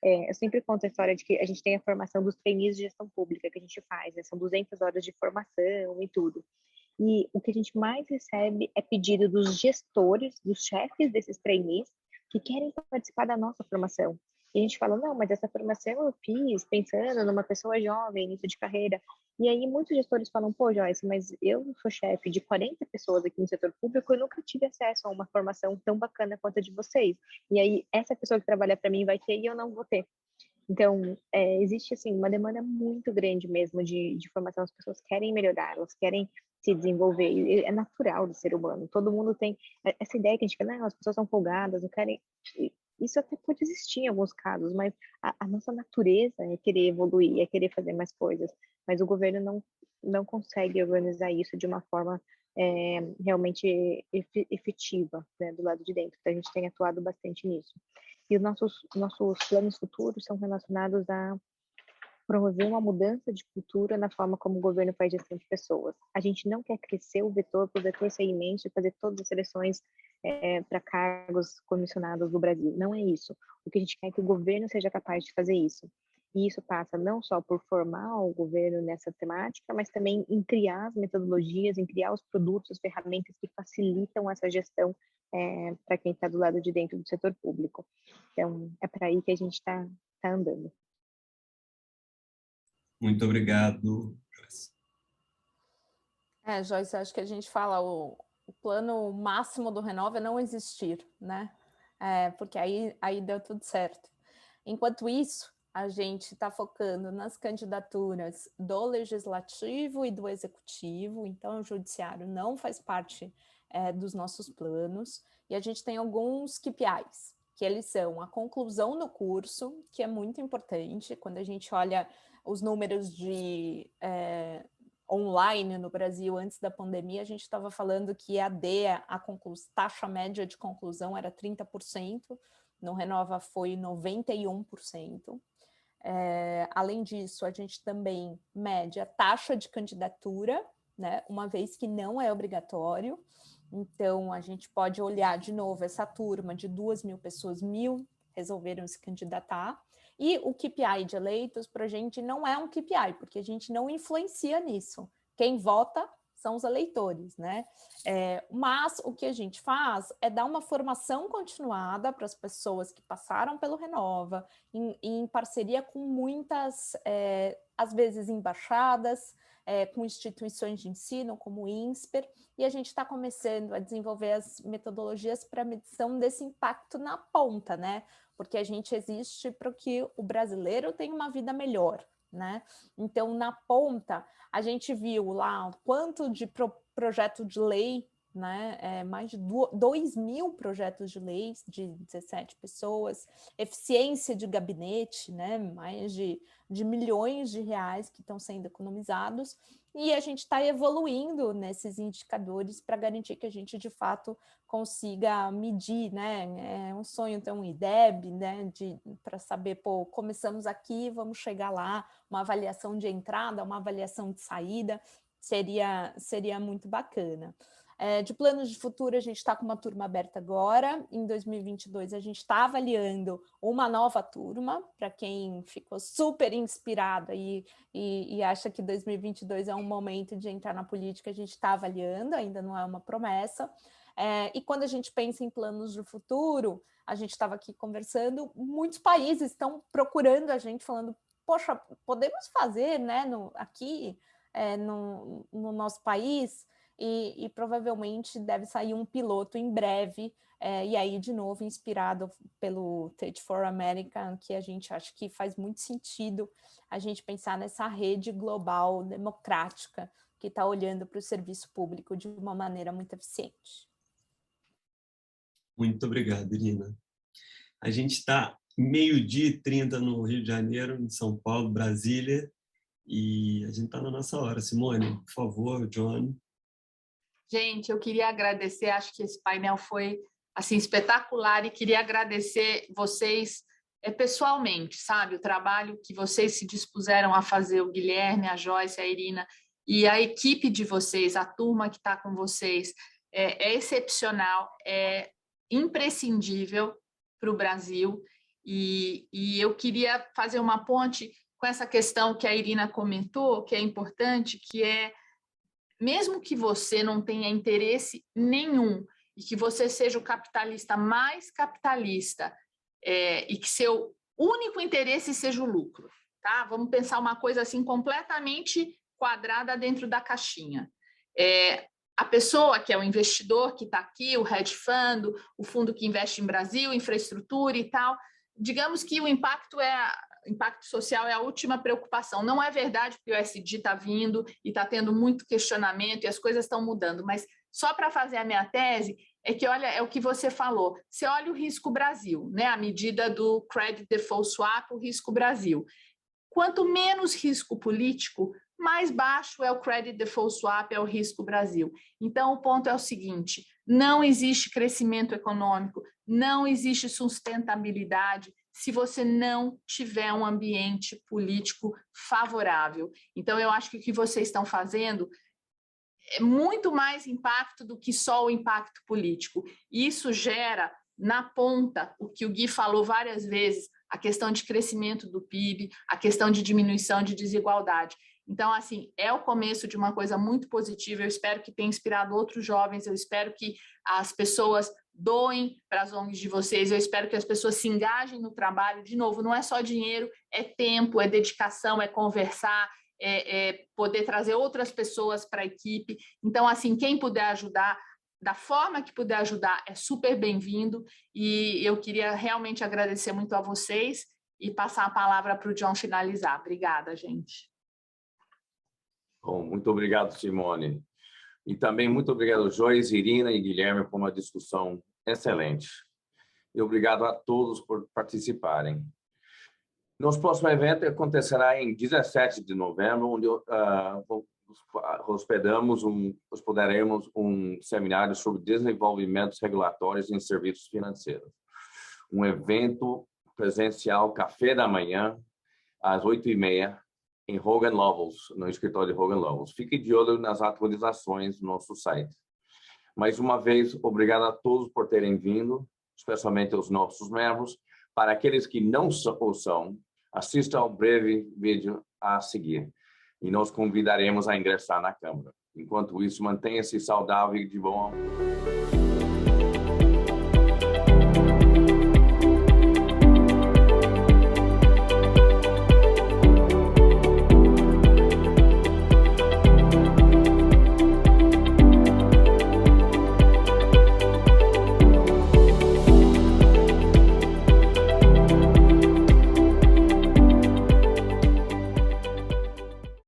Eu sempre conto a história de que a gente tem a formação dos trainees de gestão pública que a gente faz, né? São 200 horas de formação e tudo. E o que a gente mais recebe é pedido dos gestores, dos chefes desses trainees, que querem participar da nossa formação. E a gente fala, não, mas essa formação eu fiz pensando numa pessoa jovem, início de carreira. E aí muitos gestores falam, pô, Joyce, mas eu sou chefe de 40 pessoas aqui no setor público, eu nunca tive acesso a uma formação tão bacana quanto a de vocês. E aí essa pessoa que trabalha para mim vai ter e eu não vou ter. Então, existe, assim, uma demanda muito grande mesmo de formação. As pessoas querem melhorar, elas querem se desenvolver. E é natural do ser humano. Todo mundo tem essa ideia que a gente fala, não, as pessoas são folgadas, não querem... Isso até pode existir em alguns casos, mas a nossa natureza é querer evoluir, é querer fazer mais coisas. Mas o governo não consegue organizar isso de uma forma realmente efetiva, né, do lado de dentro. Então, a gente tem atuado bastante nisso. E os nossos planos futuros são relacionados a promover uma mudança de cultura na forma como o governo faz gestão de pessoas. A gente não quer crescer o vetor para o vetor ser imenso e fazer todas as seleções para cargos comissionados do Brasil. Não é isso. O que a gente quer é que o governo seja capaz de fazer isso. E isso passa não só por formar o governo nessa temática, mas também em criar as metodologias, em criar os produtos, as ferramentas que facilitam essa gestão para quem está do lado de dentro do setor público. Então, é para aí que a gente está andando. Muito obrigado, Joyce. Joyce, acho que a gente fala o plano máximo do Renova é não existir, né? Porque aí deu tudo certo. Enquanto isso, a gente está focando nas candidaturas do Legislativo e do Executivo, então o Judiciário não faz parte dos nossos planos, e a gente tem alguns KPIs, que eles são a conclusão do curso, que é muito importante, quando a gente olha os números de online no Brasil antes da pandemia, a gente estava falando que a taxa média de conclusão era 30%, no Renova foi 91%. Além disso, a gente também mede a taxa de candidatura, né, uma vez que não é obrigatório. Então, a gente pode olhar de novo essa turma de 2.000 pessoas, 1.000 resolveram se candidatar. E o KPI de eleitos, para a gente, não é um KPI, porque a gente não influencia nisso. Quem vota são os eleitores, né? Mas o que a gente faz é dar uma formação continuada para as pessoas que passaram pelo Renova, em parceria com muitas, às vezes, embaixadas, com instituições de ensino, como o INSPER, e a gente está começando a desenvolver as metodologias para medição desse impacto na ponta, né? Porque a gente existe para que o brasileiro tenha uma vida melhor, né? Então, na ponta, a gente viu lá o quanto de projeto de lei, né? Mais de 2.000 projetos de lei de 17 pessoas, eficiência de gabinete, né? Mais de milhões de reais que estão sendo economizados, e a gente está evoluindo nesses indicadores para garantir que a gente, de fato, consiga medir, né? É um sonho ter um IDEB, né? Para saber, pô, começamos aqui, vamos chegar lá, uma avaliação de entrada, uma avaliação de saída, seria muito bacana. De planos de futuro, a gente está com uma turma aberta agora. Em 2022, a gente está avaliando uma nova turma, para quem ficou super inspirado e acha que 2022 é um momento de entrar na política, a gente está avaliando, ainda não é uma promessa. E quando a gente pensa em planos de futuro, a gente estava aqui conversando, muitos países estão procurando a gente, falando, poxa, podemos fazer, né, aqui no nosso país, e provavelmente deve sair um piloto em breve, e aí, de novo, inspirado pelo Tate for America, que a gente acha que faz muito sentido a gente pensar nessa rede global democrática que está olhando para o serviço público de uma maneira muito eficiente. Muito obrigado, Irina. A gente está 12h30 no Rio de Janeiro, em São Paulo, Brasília, e a gente está na nossa hora. Simone, por favor, John. Gente, eu queria agradecer, acho que esse painel foi assim espetacular, e queria agradecer vocês pessoalmente, sabe? O trabalho que vocês se dispuseram a fazer, o Guilherme, a Joyce, a Irina, e a equipe de vocês, a turma que está com vocês, é excepcional, é imprescindível para o Brasil, e eu queria fazer uma ponte com essa questão que a Irina comentou, que é importante, que é, mesmo que você não tenha interesse nenhum e que você seja o capitalista mais capitalista, e que seu único interesse seja o lucro, tá? Vamos pensar uma coisa assim completamente quadrada dentro da caixinha. A pessoa que é o investidor que está aqui, o hedge fund, o fundo que investe em Brasil, infraestrutura e tal, digamos que o impacto social é a última preocupação. Não é verdade que o ESG está vindo e está tendo muito questionamento e as coisas estão mudando, mas só para fazer a minha tese, é que, olha, é o que você falou, você olha o risco Brasil, né? A medida do Credit Default Swap, o risco Brasil. Quanto menos risco político, mais baixo é o Credit Default Swap, é o risco Brasil. Então, o ponto é o seguinte, não existe crescimento econômico, não existe sustentabilidade se você não tiver um ambiente político favorável. Então, eu acho que o que vocês estão fazendo é muito mais impacto do que só o impacto político. Isso gera, na ponta, o que o Gui falou várias vezes, a questão de crescimento do PIB, a questão de diminuição de desigualdade. Então, assim, é o começo de uma coisa muito positiva, eu espero que tenha inspirado outros jovens, eu espero que as pessoas doem para as ONGs de vocês, eu espero que as pessoas se engajem no trabalho. De novo, não é só dinheiro, é tempo, é dedicação, é conversar, é poder trazer outras pessoas para a equipe. Então, assim, quem puder ajudar, da forma que puder ajudar, é super bem-vindo. E eu queria realmente agradecer muito a vocês e passar a palavra para o John finalizar. Obrigada, gente. Bom, muito obrigado, Simone. E também muito obrigado, Joyce, Irina e Guilherme, por uma discussão excelente. E obrigado a todos por participarem. Nosso próximo evento acontecerá em 17 de novembro, onde hospedaremos um seminário sobre desenvolvimentos regulatórios em serviços financeiros. Um evento presencial, café da manhã, às 8h30, em Hogan Lovells, no escritório de Hogan Lovells. Fique de olho nas atualizações do nosso site. Mais uma vez, obrigado a todos por terem vindo, especialmente aos nossos membros. Para aqueles que não são, assista ao breve vídeo a seguir e nós convidaremos a ingressar na Câmara. Enquanto isso, mantenha-se saudável e de bom.